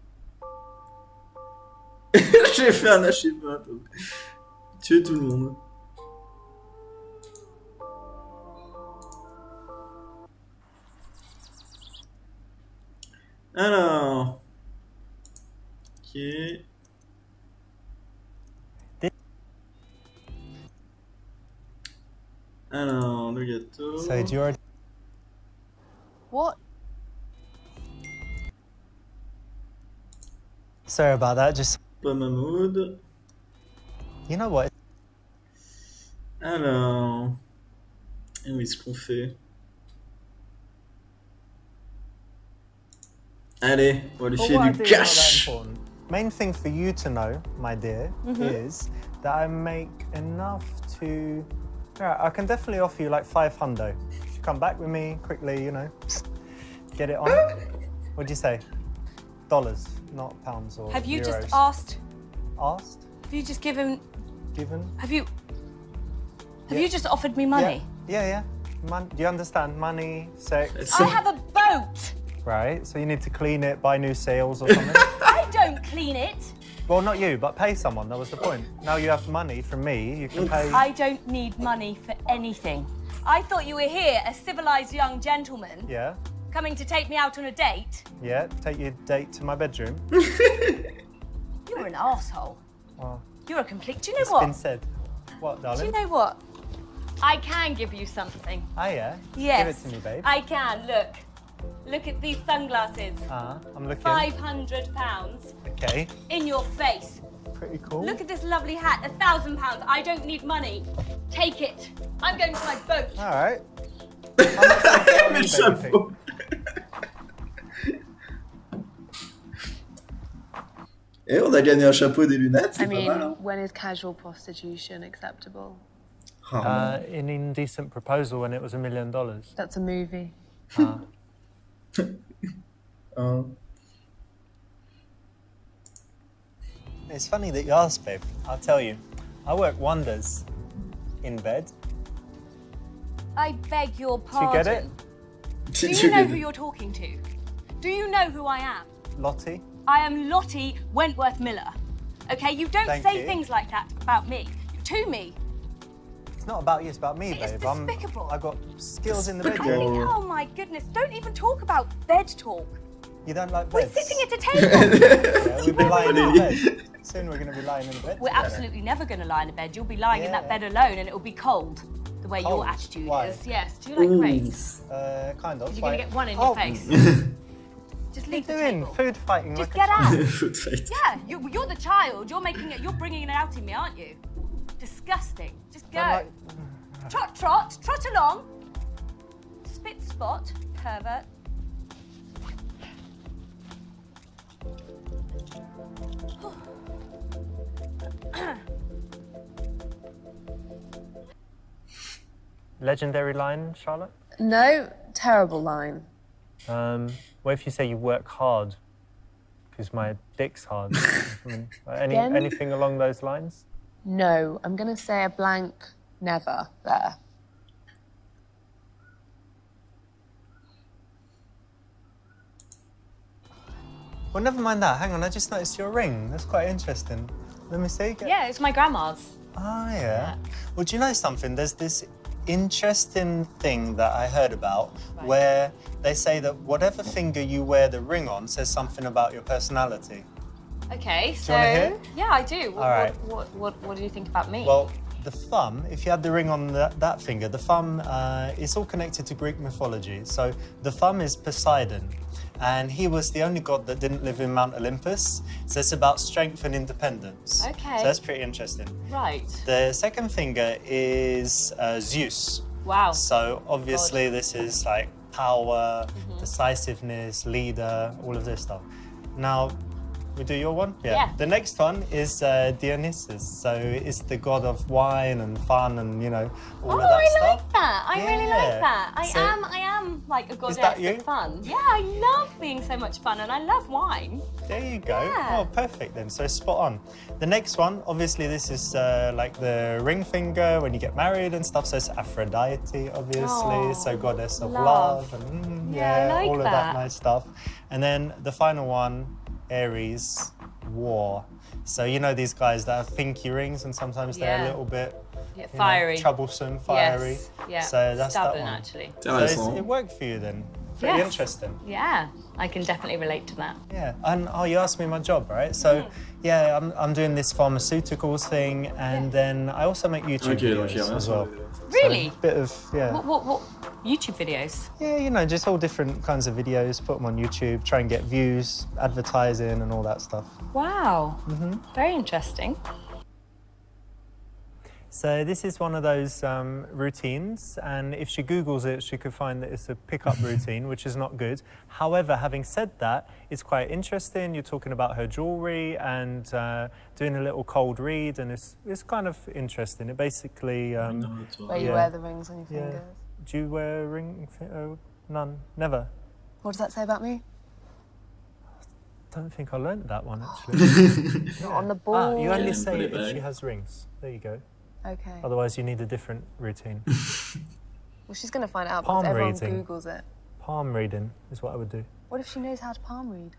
J'ai fait un achievement. Tuer tout le monde. Alors. Ok. Alors, le gâteau. So do you already... What? Sorry about that, just... Pas Mahmoud. You know what? Alors. Et oui, ce qu'on fait. Allez, on va lui But filer what I du do is not that cash. important. Main thing for you to know, my dear, is that I make enough to... Yeah, I can definitely offer you like 500. If you come back with me quickly, you know, get it on. What'd you say? Dollars, not pounds or Have you euros. just asked? Asked? Have you just given? Given? Have you? Have Yeah. you just offered me money? Yeah. Do you understand? Money, sex. I have a boat. Right, so you need to clean it, buy new sails or something. I don't clean it. Well, not you, but pay someone. That was the point. Now you have money from me, you can pay... I don't need money for anything. I thought you were here, a civilized young gentleman, Yeah, coming to take me out on a date. yeah. Take your date to my bedroom. You're an asshole. Well, You're a complete. Do you know it's what? been said. What, Do darling? you know what? I can give you something. Ah, yeah? Yes. Give it to me, babe. I can. Look. Look at these sunglasses. I'm looking. £500 Okay, in your face. pretty cool. Look at this lovely hat, £1,000. I don't need money. Take it. I'm going to my boat. All right. Mais le chapeau. Et on a gagné un chapeau et des lunettes, c'est I pas mean, mal, hein. when is casual prostitution acceptable? Rarement. An indecent proposal when it was $1 million. That's a movie. Hein. It's funny that you asked, babe. I'll tell you. I work wonders in bed. I beg your Do you pardon. get it? Do you know who you're talking to? Do you know who I am? Lottie? I am Lottie Wentworth Miller. Okay, you don't Thank say you. things like that about me. To me. It's not about you, it's about me, It's babe. despicable. I've got skills in the Despicable. bedroom. Oh my goodness, don't even talk about bed talk. You don't like We're beds? sitting at a table. Yeah, we'll be lying in bed. Soon we're going to be lying in bed We're together. absolutely never going to lie in a bed. You'll be lying in that Yeah. bed alone and it'll be cold. The way Cold? your attitude Why? is. Yes. Do you like grapes? Kind of. You're going to like- get one in Oh, your face. Just What leave are the you doing? table. Food fighting Just like get out. Food fight. Yeah, you're the child. You're making it. You're bringing it out in me, aren't you? Disgusting. Just go. Like, Trot along. Spit spot, pervert. Legendary line, Charlotte? No, terrible line. What if you say you work hard? Because my dick's hard. Anything along those lines? No, I'm going to say a blank never there. Well, never mind that. Hang on, I just noticed your ring. That's quite interesting. Let me see. Yeah, it's my grandma's. Oh, yeah. Well, do you know something? There's this interesting thing that I heard about where they say that whatever finger you wear the ring on says something about your personality. Okay, so... Do you want to hear? Yeah, I do. All right. What do you think about me? Well, the thumb, if you had the ring on that finger, the thumb is all connected to Greek mythology. So the thumb is Poseidon, and he was the only god that didn't live in Mount Olympus. So it's about strength and independence. Okay. So that's pretty interesting. Right. The second finger is Zeus. Wow. So obviously this is like power, decisiveness, leader, all of this stuff. Now, we do your one? Yeah. The next one is Dionysus. So it's the god of wine and fun and, you know, all of that I stuff. like that. I really like that. I am like a goddess that you? of fun. Yeah, I love being so much fun and I love wine. There you go. Yeah. Oh, perfect then. So spot on. The next one, obviously this is like the ring finger when you get married and stuff. So it's Aphrodite, obviously. Oh, so goddess of love. love and Yeah, I like all of that that. nice stuff. And then the final one, Aries, war. So you know these guys that have pinky rings and sometimes they're a Yeah. little bit Yeah, you know, fiery. troublesome, fiery. Yes. Yeah. So that's stubborn, that one. actually. So it worked for you then. Pretty Yes. interesting. Yeah, I can definitely relate to that. Yeah, and you asked me my job, right? So, yeah, I'm doing this pharmaceuticals thing, and then I also make YouTube videos as well. Really? So, bit of What YouTube videos? Yeah, you know, just all different kinds of videos. Put them on YouTube, try and get views, advertising, and all that stuff. Wow. Very interesting. So this is one of those routines, and if she Googles it, she could find that it's a pickup routine, which is not good. However, having said that, it's quite interesting. You're talking about her jewellery and doing a little cold read, and it's kind of interesting. It basically... Where you wear the rings on your fingers. Do you wear a ring? None? Never? What does that say about me? I don't think I learnt that one, actually. Not on the ball. You only say it if she has rings. There you go. Okay. Otherwise, you need a different routine. Well, she's going to find out Palm because everyone reading. Googles it. Palm reading is what I would do. What if she knows how to palm read?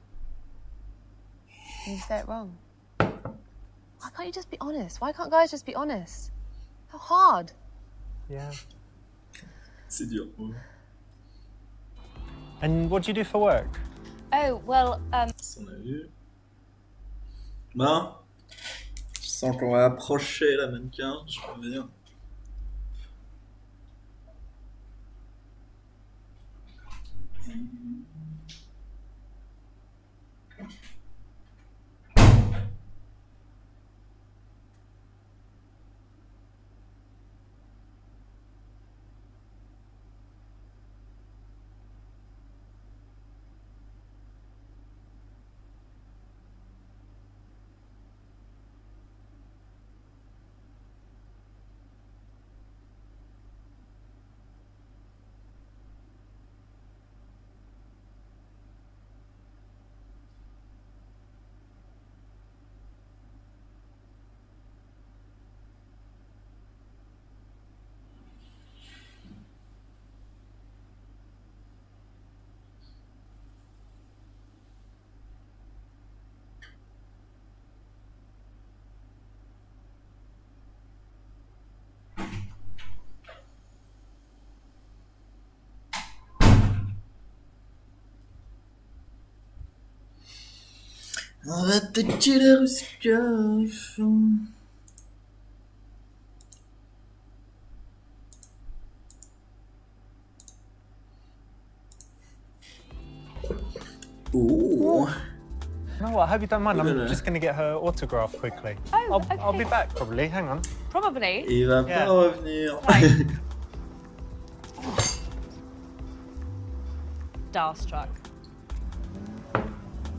And you say it wrong? Why can't you just be honest? Why can't guys just be honest? How hard? Yeah. C'est dur. And what do you do for work? Oh, well, Ça, on a vu. Ben, je sens qu'on va approcher la mannequin, je peux dire. On va te tirer au scarf. Ooh. You know what, I hope you don't mind. I'm just going to get her autograph quickly. Oh, I'll be okay. back probably. Hang on. Probably. Il va Yeah. pas revenir. Right. Starstruck.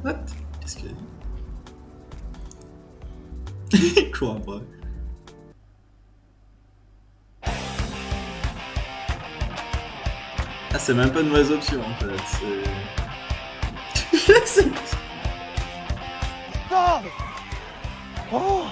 What? Qu'est-ce qu'il a dit? Cours après. Ah, c'est même pas une mauvaise option en fait. C'est. Stop! Oh.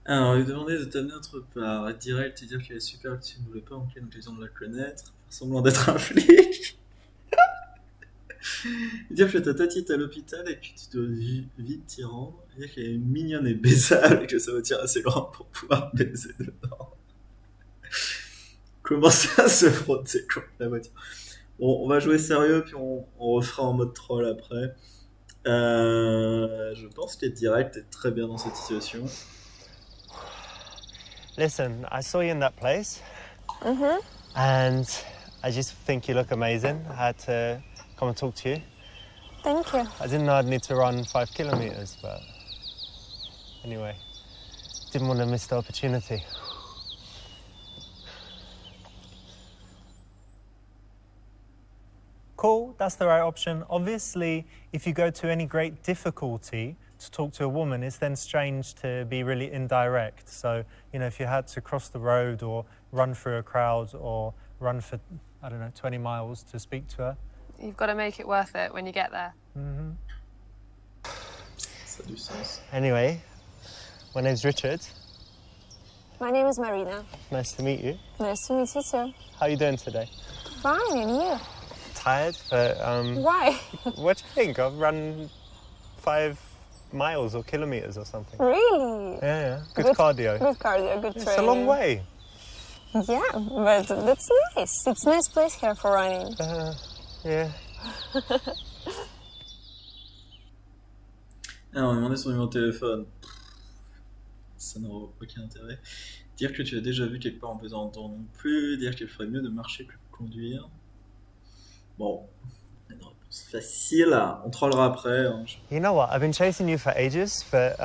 Alors, lui demander de t'amener autre part, être direct et dire qu'elle est super que tu ne voulais pas manquer l'occasion de la connaître, faire semblant d'être un flic, dire que ta tati est à l'hôpital et que tu dois vite t'y rendre, dire qu'elle est mignonne et baisable et que ça va tirer assez loin pour pouvoir baiser dedans. Commencer à se frotter contre la voiture. Bon, on va jouer sérieux puis on refera en mode troll après. Je pense qu'être direct est très bien dans cette situation. Listen, I saw you in that place. And I just think you look amazing. I had to come and talk to you. Thank you. I didn't know I'd need to run 5 kilometers, but anyway, didn't want to miss the opportunity. Cool, that's the right option. Obviously, if you go to any great difficulty to talk to a woman, it's then strange to be really indirect. So, you know, if you had to cross the road or run through a crowd or run for, I don't know, 20 miles to speak to her. You've got to make it worth it when you get there. Ça a du sens. Anyway, my name's Richard. My name is Marina. Nice to meet you. Nice to meet you too. How are you doing today? Fine, and you? Tired, but Why? what do you think? I've run 5 miles or kilometers or something. Really? Yeah. Good cardio. Good cardio, good training. It's a long way. Yeah, but that's nice. It's a nice place here for running. Yeah. Alors, on demandait son numéro de téléphone. Ça n'aura aucun intérêt. Dire que tu as déjà vu quelque part en pesant temps non plus. Dire qu'il ferait mieux de marcher que de conduire. Bon, une réponse facile. On trollera après. Hein. You know what? I've been chasing you for ages, but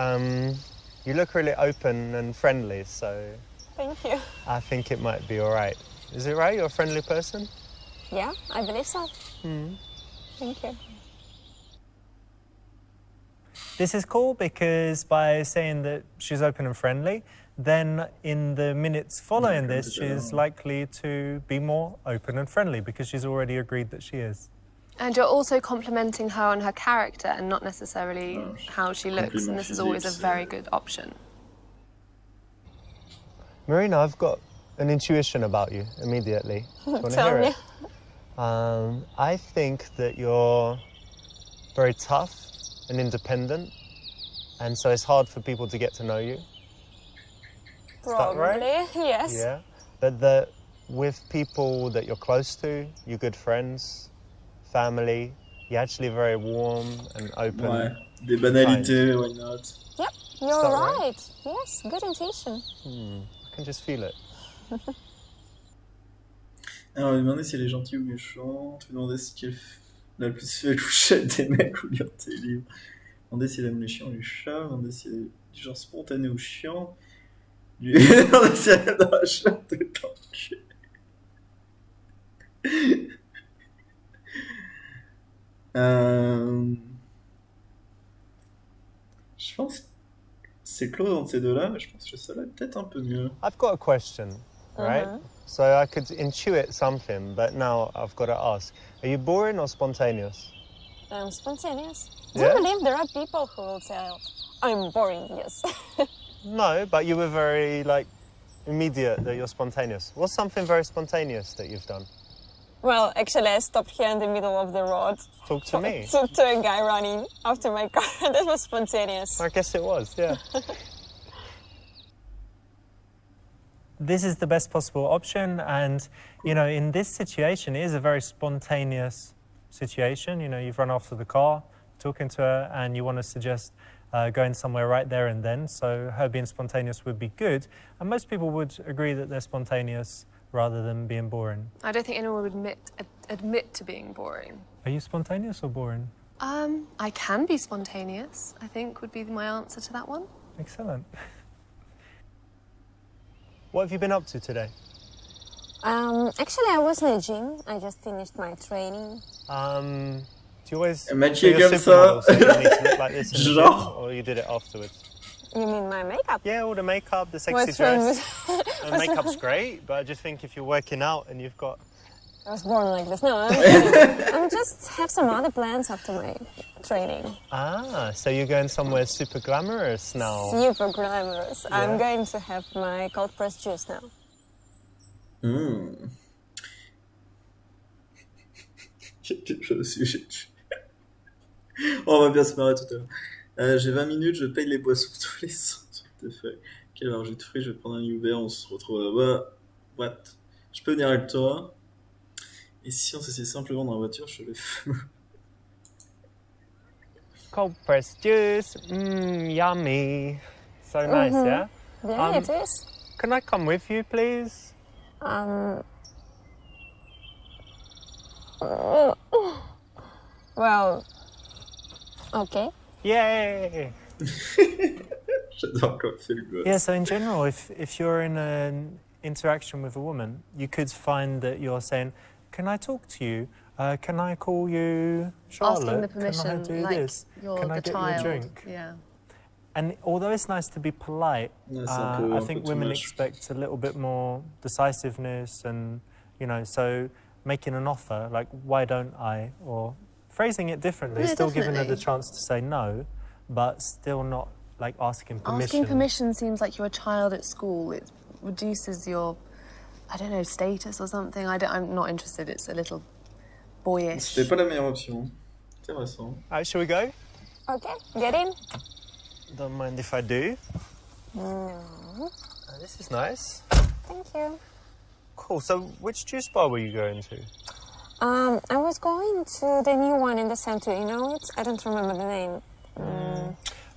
you look really open and friendly, so Thank you. I think it might be all right. Is it right? You're a friendly person? Yeah, I believe so. Thank you. This is cool because by saying that she's open and friendly, then in the minutes following this, she's likely to be more open and friendly because she's already agreed that she is. And you're also complimenting her on her character and not necessarily how she looks, and this is always a very good option. Marina, I've got an intuition about you immediately. Do you want to Tell hear me. it? I think that you're very tough and independent, and so it's hard for people to get to know you. Is that right? Probably, yes. Yeah, but that with people that you're close to, you're good friends, family, you're actually very warm and open. Ouais, des banalités, why not? Yep, you're that right? right. Yes, good intuition. I can just feel it. Alors, on lui demandait si elle est gentille ou méchante. On lui demandait si elle a le plus fait coucher des mecs ou lire tes livres. On demandait si elle aime les chiens ou les chats. On demandait si elle est du genre spontané ou chiant. Lui demandait si elle aime la chatte de tanker. Je pense que c'est clos dans ces deux-là, mais je pense que celle-là est peut-être un peu mieux. I've got a question, right? So I could intuit something, but now I've got to ask. Are you boring or spontaneous? I'm spontaneous. Do Yeah? you believe there are people who will tell I'm boring? Yes. No, but you were very, immediate that you're spontaneous. What's something very spontaneous that you've done? Well, actually, I stopped here in the middle of the road. Talk to me. To a guy running after my car. That was spontaneous. I guess it was, yeah. This is the best possible option, and you know, in this situation, it is a very spontaneous situation. You know, you've run after the car, talking to her, and you want to suggest going somewhere right there and then. So her being spontaneous would be good, and most people would agree that they're spontaneous rather than being boring. I don't think anyone would admit to being boring. Are you spontaneous or boring? I can be spontaneous, I think would be my answer to that one. Excellent. What have you been up to today? Actually, I was in the gym. I just finished my training. Do you always Maquillé do your comme supermodel, ça. so you need to look like this in the gym, Genre. or you did it afterwards? You mean my makeup? Yeah, all the makeup, the sexy What's wrong dress. with... The makeup's great, but I just think if you're working out and you've got... I was born like this. No, I'm just have some other plans after my training. Ah, so you're going somewhere super glamorous now. Super glamorous. Yeah. I'm going to have my cold pressed juice now. Je me suis... Oh, on va bien se marrer tout à l'heure. J'ai 20 minutes, je paye les boissons tous les centres de feuilles. Ok, alors j'ai de fruits, je vais prendre un Uber, on se retrouve là-bas. What? Je peux venir avec toi. Et si on s'assied simplement dans la voiture, je le fais. Cold pressed juice, yummy. So nice, yeah? Yeah, it is. Can I come with you, please? Well, okay. Yay! J'adore quand il fait le gosse. Yeah, so in general, if you're in an interaction with a woman, you could find that you're saying, can I talk to you? Can I call you Charlotte? Asking the permission, can I do like this? you're Can I the get child. you a drink? Yeah. And although it's nice to be polite, Yeah, c'est un peu- I un think peu too women much. expect a little bit more decisiveness and, you know, so making an offer, like, why don't I? Or phrasing it differently, Yeah, still giving her the definitely. chance to say no, but still not, like, asking permission. Asking permission seems like you're a child at school. It reduces your, I don't know, status or something. I'm not interested. It's a little boyish. C'était pas la meilleure option. Intéressant. Alright, shall we go? Okay, get in. Don't mind if I do. No. This is nice. Thank you. Cool, so which juice bar were you going to? I was going to the new one in the center. You know it? I don't remember the name.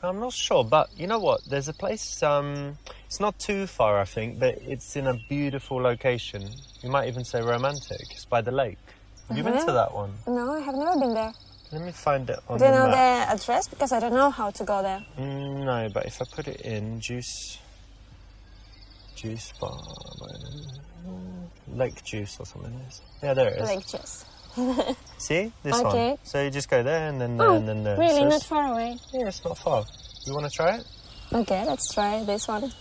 I'm not sure, but you know what? There's a place, it's not too far, I think, but it's in a beautiful location. You might even say romantic. It's by the lake. Have you been to that one? No, I have never been there. Let me find it on Do you the know map. the address? Because I don't know how to go there. No, but if I put it in, juice bar, lake juice or something. Yeah, there it is. Lake juice. See? This Okay. one. So you just go there and then there Oh, and then there. really? So Not it's- far away. Yeah, it's not far. You want to try it? Okay, let's try this one.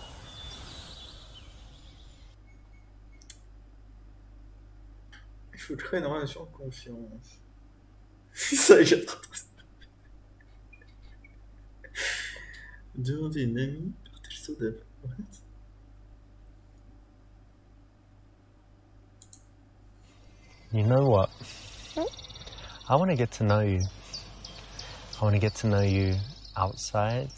Il faut créer une relation de confiance. Ça, j'ai trop triste. Demander une amie, partage soda. What? You know what? I want to get to know you. I want to get to know you outside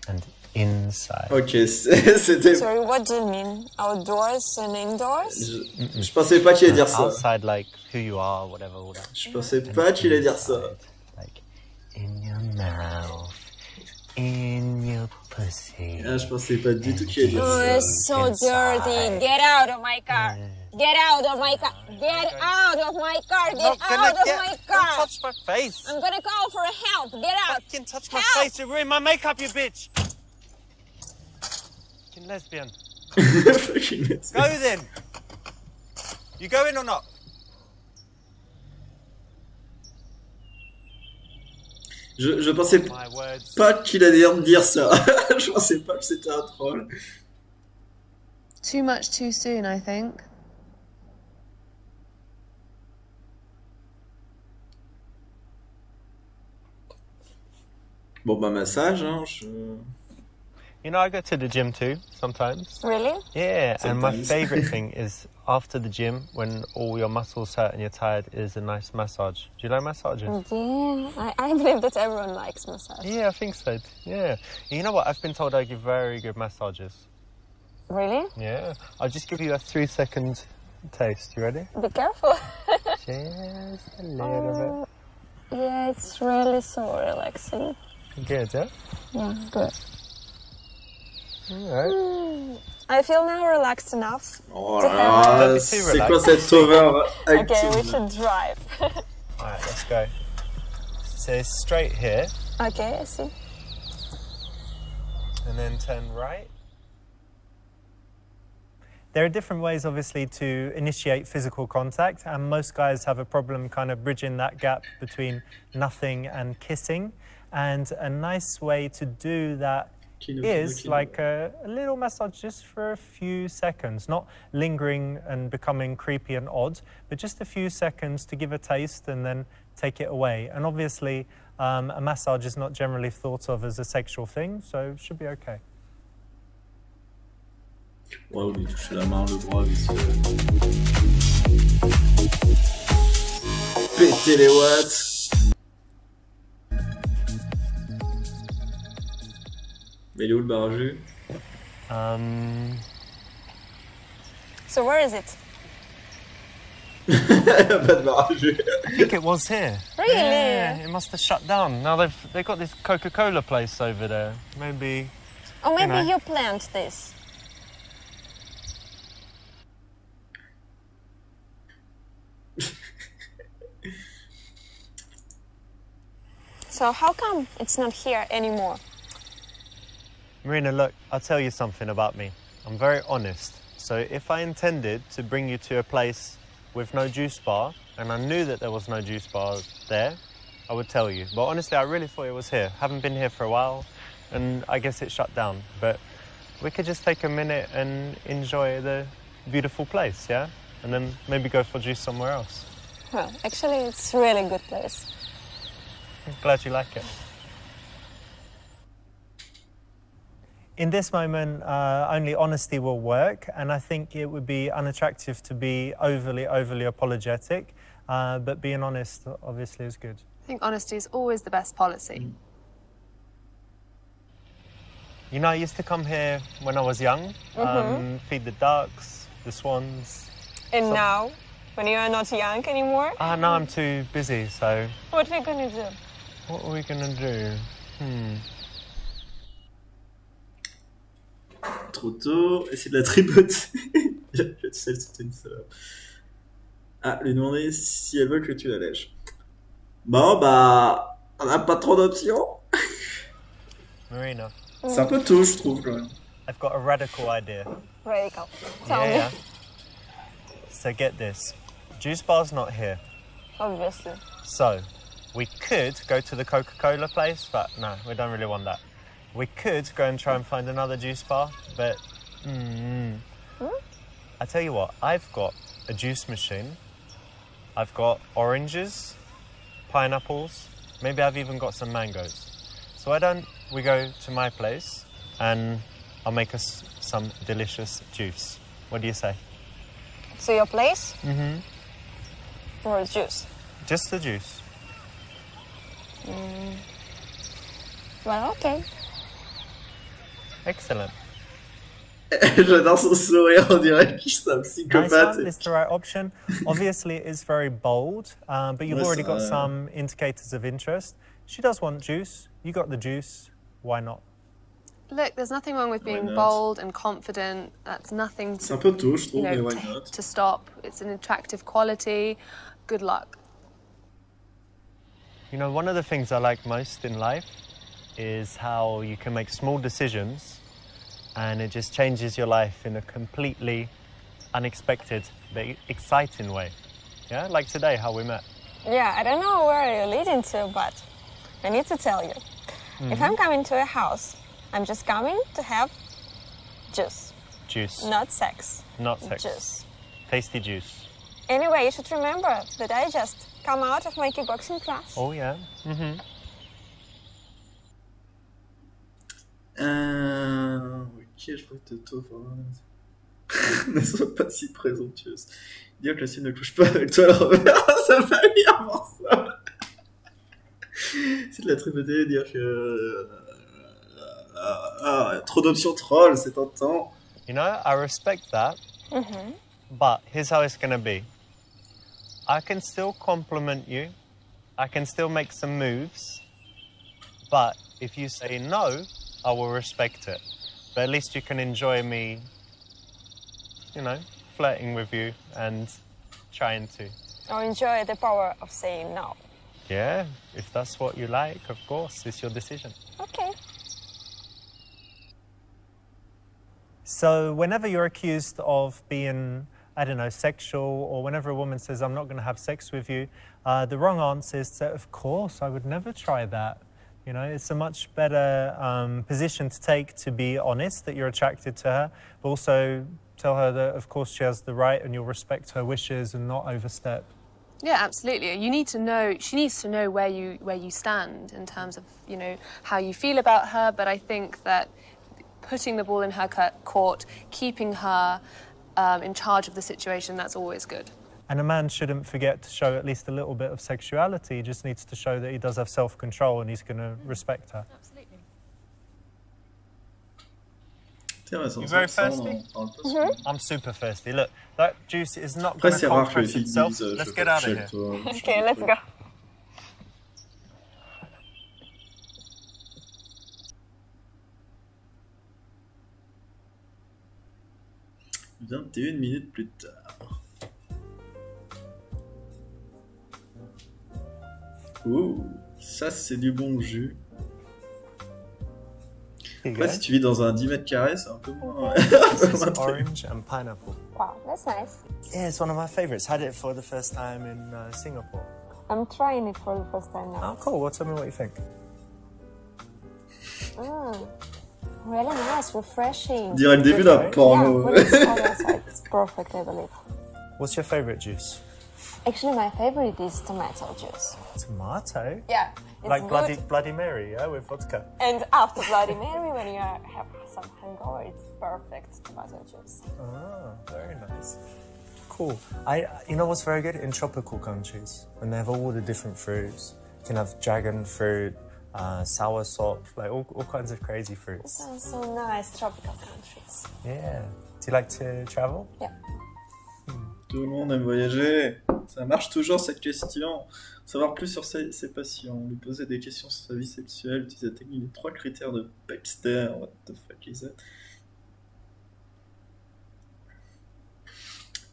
and inside. Ok, c'était... Sorry, what do you mean? Outdoors and indoors? Je pensais pas qu'il allait dire ça. Outside, like who you are, whatever, all that. Je pensais pas qu'il allait dire ça. Like in your mouth, in your pussy. Ah, je pensais pas du tout qu'il allait dire Oh, ça. it's so dirty. Get out of my car. Get out of my car. Get out of my car. Get out of my Don't car. touch my face. I'm gonna call for help. Get out. Fucking touch my Help. face. You ruined my makeup, you bitch. Fucking lesbian. Fucking let's go. Go then. You going or not? Je pensais My words. pas qu'il allait dire ça. Je pensais pas que c'était un troll. Too much too soon, I think. Bon, bah, massage, hein. You know, I go to the gym too sometimes. Really? Yeah, and my Sometimes. favorite thing is after the gym, when all your muscles hurt and you're tired, is a nice massage. Do you like massages? Yeah, I believe that everyone likes massage. Yeah, I think so. Yeah. You know what? I've been told I give very good massages. Really? Yeah. I'll just give you a 3-second taste. You ready? Be careful. Just a little Yeah, it's really so relaxing. bit. Good, yeah? Yeah, good. Alright. I feel now relaxed enough. Oh là là, Don't be too c'est quoi relaxed. cette over Okay, we acting? should drive. Alright, let's go. So straight here, Okay, I see. and then turn right. There are different ways, obviously, to initiate physical contact, and most guys have a problem kind of bridging that gap between nothing and kissing. And a nice way to do that is like a little massage just for a few seconds, not lingering and becoming creepy and odd, but just a few seconds to give a taste and then take it away. And obviously, a massage is not generally thought of as a sexual thing, so it should be okay. Ouais, on lui touche la main, le bras, vite fait. Péter les watts. Mais il est où le bar à jus? So where is it? Pas de bar à jus. I think it was here. Really? Yeah, it must have shut down. Now they've got this Coca-Cola place over there. Maybe. Or maybe know. you planned this. So how come it's not here anymore? Marina, look, I'll tell you something about me. I'm very honest. So if I intended to bring you to a place with no juice bar, and I knew that there was no juice bar there, I would tell you. But honestly, I really thought it was here. Haven't been here for a while, and I guess it shut down. But we could just take a minute and enjoy the beautiful place, yeah? And then maybe go for juice somewhere else. Well, actually, it's a really good place. I'm glad you like it. In this moment, only honesty will work, and I think it would be unattractive to be overly apologetic, but being honest, obviously, is good. I think honesty is always the best policy. You know, I used to come here when I was young, feed the ducks, the swans. And now, when you are not young anymore? Now I'm too busy, so... What are we gonna do? What are we gonna do? Trop tôt, essayer de la tripoter. Je sais, c'était une salope. Ah, lui demander si elle veut que tu la lèches. Bon, bah, on n'a pas trop d'options. Marina. C'est un peu tôt, je trouve, quand même. I've got a radical idea. Radical. Tell me. Yeah. So get this. Juice bar's not here. Obviously. So, we could go to the Coca-Cola place, but no, we don't really want that. We could go and try and find another juice bar, but I tell you what, I've got a juice machine. I've got oranges, pineapples, maybe I've even got some mangoes. So why don't we go to my place and I'll make us some delicious juice. What do you say? So your place? For juice? Just the juice. Well, okay. Excellent. J'adore son sourire, on dirait qu'il est un Nice psychopathe. one, it's the right option. Obviously, it is very bold, but you've Yes, already got some indicators of interest. She does want juice. You got the juice. Why not? Look, there's nothing wrong with being not? bold and confident. That's nothing C'est un to, peu tôt, je trouve, mais why to, not? to stop. It's an attractive quality. Good luck. You know, one of the things I like most in life is how you can make small decisions and it just changes your life in a completely unexpected but exciting way. Yeah, like today, how we met. Yeah, I don't know where you're leading to, but I need to tell you. If I'm coming to a house, I'm just coming to have juice. Juice. Not sex. Not sex. Juice. Tasty juice. Anyway, you should remember that I just come out of my kickboxing class. Oh, yeah. Ok, je crois que t'es tôt. Ne sois pas si présomptueuse. Dire que la sienne ne couche pas avec toi, le revers à sa famille avant ça. C'est de la tripoter, dire que. Trop d'options troll, c'est tentant. You know, I respect that, but here's how it's going to be. I can still compliment you. I can still make some moves. But if you say no, I will respect it. But at least you can enjoy me, you know, flirting with you and trying to. Or enjoy the power of saying no. Yeah, if that's what you like, of course, it's your decision. Okay. So whenever you're accused of being, I don't know, sexual, or whenever a woman says, I'm not going to have sex with you, the wrong answer is to, of course, I would never try that. You know, it's a much better position to take, to be honest that you're attracted to her, but also tell her that, of course, she has the right and you'll respect her wishes and not overstep. Yeah, absolutely. You need to know, she needs to know where you stand in terms of, you know, how you feel about her, but I think that putting the ball in her court, keeping her in charge of the situation, that's always good. And a man shouldn't forget to show at least a little bit of sexuality. He just needs to show that he does have self-control and he's going to respect her. Absolutely. You're very thirsty? I'm super thirsty. Look, that juice is not going to cold press itself. Let's get out of here. Okay, let's go. « 21 minutes plus tard. » Ouh, ça c'est du bon jus. Après, si tu vis dans un 10 mètres carrés, c'est un peu moins. Orange and pineapple. Wow, that's nice. Yeah, it's one of my favorites. Had it for the first time in Singapore. I'm trying it for the first time now. Oh, cool. Well, tell me what you think. Really nice, refreshing. On dirait le début d'un porno. Yeah, when it's hot outside, it's perfect, I believe. What's your favorite juice? Actually, my favorite is tomato juice. Tomato? Yeah. It's Like good. Bloody Mary, yeah, with vodka. And after Bloody Mary, when you have some hangover, it's perfect tomato juice. Ah, very nice. Cool. You know what's very good? In tropical countries, when they have all the different fruits, you can have dragon fruit, soursop, like all kinds of crazy fruits. Sounds so nice, tropical countries. Yeah. Do you like to travel? Yeah. Tout le monde aime voyager. Ça marche toujours cette question. Savoir plus sur ses passions. Lui poser des questions sur sa vie sexuelle. Utiliser la technique des 3 critères de Baxter. What the fuck is that?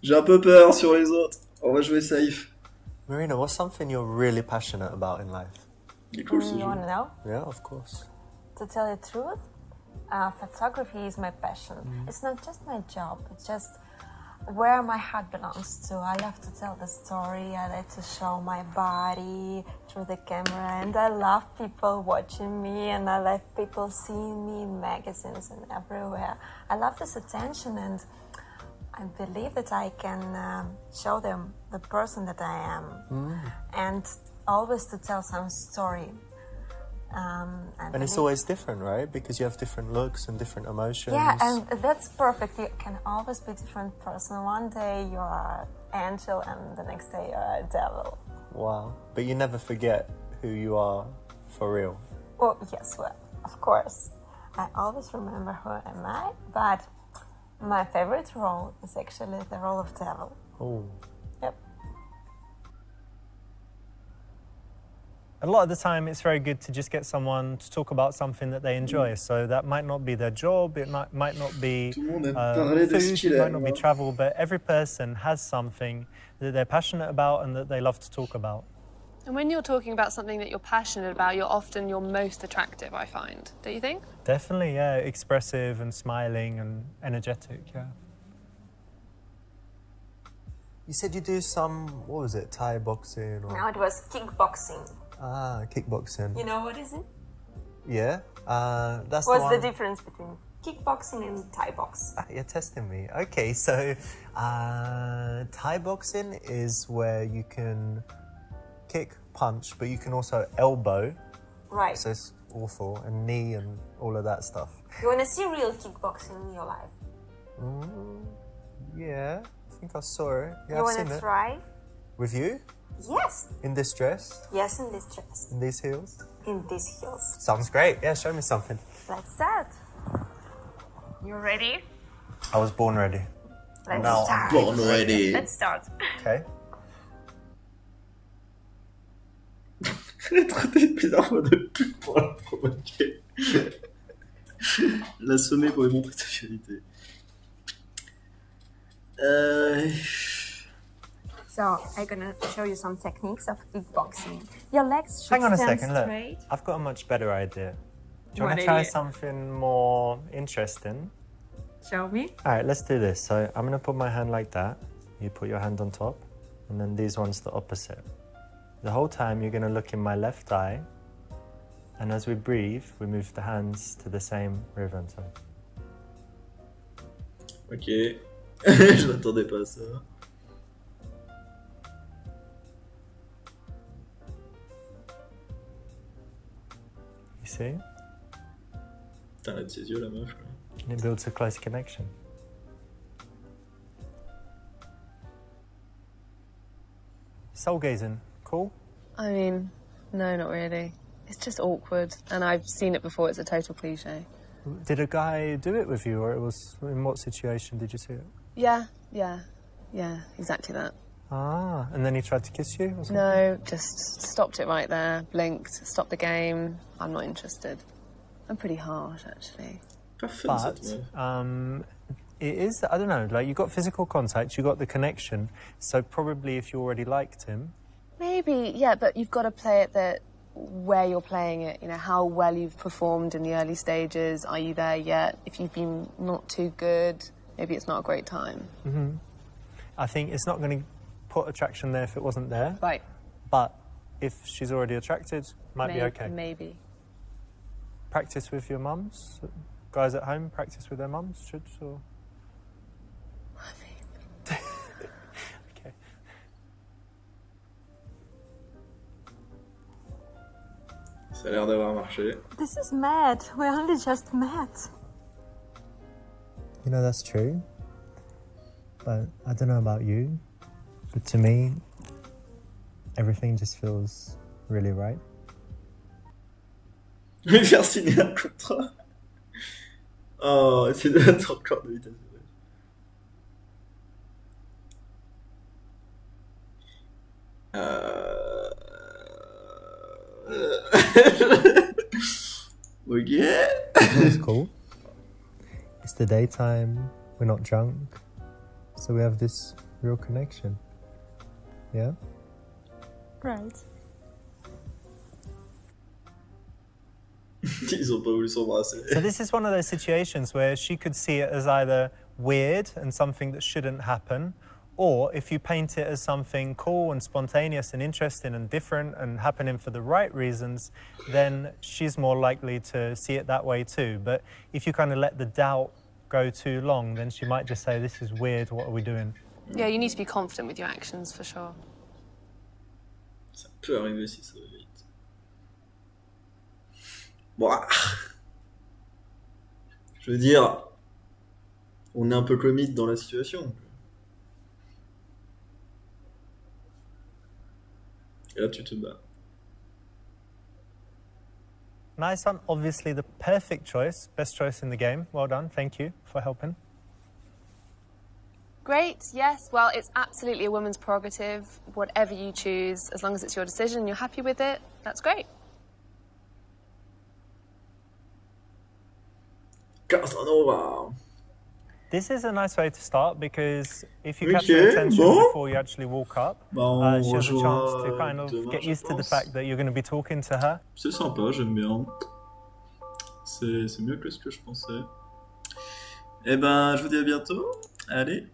J'ai un peu peur sur les autres. On va jouer safe. Marina, what's something you're really passionate about in life? Il est cool ce You jeu. want to know? Yeah, of course. To tell you the truth, photography is my passion. It's not just my job, it's just where my heart belongs to. I love to tell the story, I like to show my body through the camera, and I love people watching me, and I love people seeing me in magazines and everywhere. I love this attention, and I believe that I can show them the person that I am, and always to tell some story. And it's always different, right? Because you have different looks and different emotions. Yeah, and that's perfect. You can always be a different person. One day you are an angel and the next day you are a devil. Wow. But you never forget who you are for real. Well, yes, well, of course. I always remember who am I, but my favorite role is actually the role of devil. Oh. Yep. A lot of the time, it's very good to just get someone to talk about something that they enjoy. So that might not be their job, it might not be Tout le monde aime parler de ce food, qu'il it might aime. not be travel, but every person has something that they're passionate about and that they love to talk about. And when you're talking about something that you're passionate about, you're often your most attractive, I find. Don't you think? Definitely, yeah, expressive and smiling and energetic, yeah. You said you do some, what was it, Thai boxing? Or... Now it was kickboxing. Ah, kickboxing. You know what is it? Yeah, that's What's the the difference between kickboxing and Thai box? You're testing me. Okay, so Thai boxing is where you can kick, punch, but you can also elbow. Right. So it's awful, and knee and all of that stuff. You want to see real kickboxing in your life? Yeah, I think I saw it. Yeah, You I've want seen to it. try? With you? Yes. In this dress? Yes, in this dress. In these heels? In these heels. Sounds great. Yeah, show me something. Let's start. You ready? I was born ready. Let's Now start. Born ready. Let's start. Okay. J'ai traité plusieurs fois de pute pour la provoquer. L'assommer pour lui montrer sa fiabilité. So, I'm gonna show you some techniques of kickboxing. Your legs should Hang on a stand second, look. straight. I've got a much better idea. Do you want What to try idea? something more interesting? Show me. All right, let's do this. So I'm going to put my hand like that. You put your hand on top, and then these ones the opposite. The whole time you're going to look in my left eye, and as we breathe, we move the hands to the same rhythm. So. Ok. Je m'attendais pas à ça. You see? Putain, elle a de ses yeux, la meuf. Quoi. And it builds a close connection. Soul gazing, cool? I mean, no, not really. It's just awkward, and I've seen it before. It's a total cliche. Did a guy do it with you, or it was in what situation did you see it? Yeah, exactly that. Ah, and then he tried to kiss you or something? No, just stopped it right there, blinked, stopped the game. I'm not interested. I'm pretty harsh, actually. But it is, I don't know, like you got physical contact, you got the connection, so probably if you already liked him. Maybe, yeah, but you've got to play it that where you're playing it, you know, how well you've performed in the early stages. Are you there yet? If you've been not too good, maybe it's not a great time. Mm-hmm. I think it's not going to put attraction there if it wasn't there. Right. But if she's already attracted, might be okay. Maybe. Practice with your mums? Guys at home practice with their mums, should, or? Okay. Ça a l'air d'avoir marché. This is mad. We only just met. You know, that's true. But I don't know about you, but to me, everything just feels really right. Je vais faire signer un contrat. Oh, c'est de notre encore de vitesse. Okay. It's cool. It's the daytime, we're not drunk, so we have this real connection. Yeah? Right. Ils ont pas voulu s'embrasser. So this is one of those situations where she could see it as either weird and something that shouldn't happen, or if you paint it as something cool and spontaneous and interesting and different and happening for the right reasons, then she's more likely to see it that way too. But if you kind of let the doubt go too long, then she might just say, this is weird, what are we doing? Yeah, you need to be confident with your actions, for sure. Ça peut arriver si ça va vite. Bon, je veux dire, on est un peu commit dans la situation. Et là, tu te bats. Nice one. Obviously the perfect choice, best choice in the game. Well done. Thank you for helping. Great, yes. Well, it's absolutely a woman's prerogative. Whatever you choose, as long as it's your decision and you're happy with it, that's great. Casanova. This is a nice way to start because if you catch her attention before you actually walk up, she has a chance to kind of get used to the fact that you're going to be talking to her. C'est sympa, j'aime bien. C'est mieux que ce que je pensais. Eh ben, je vous dis à bientôt. Allez.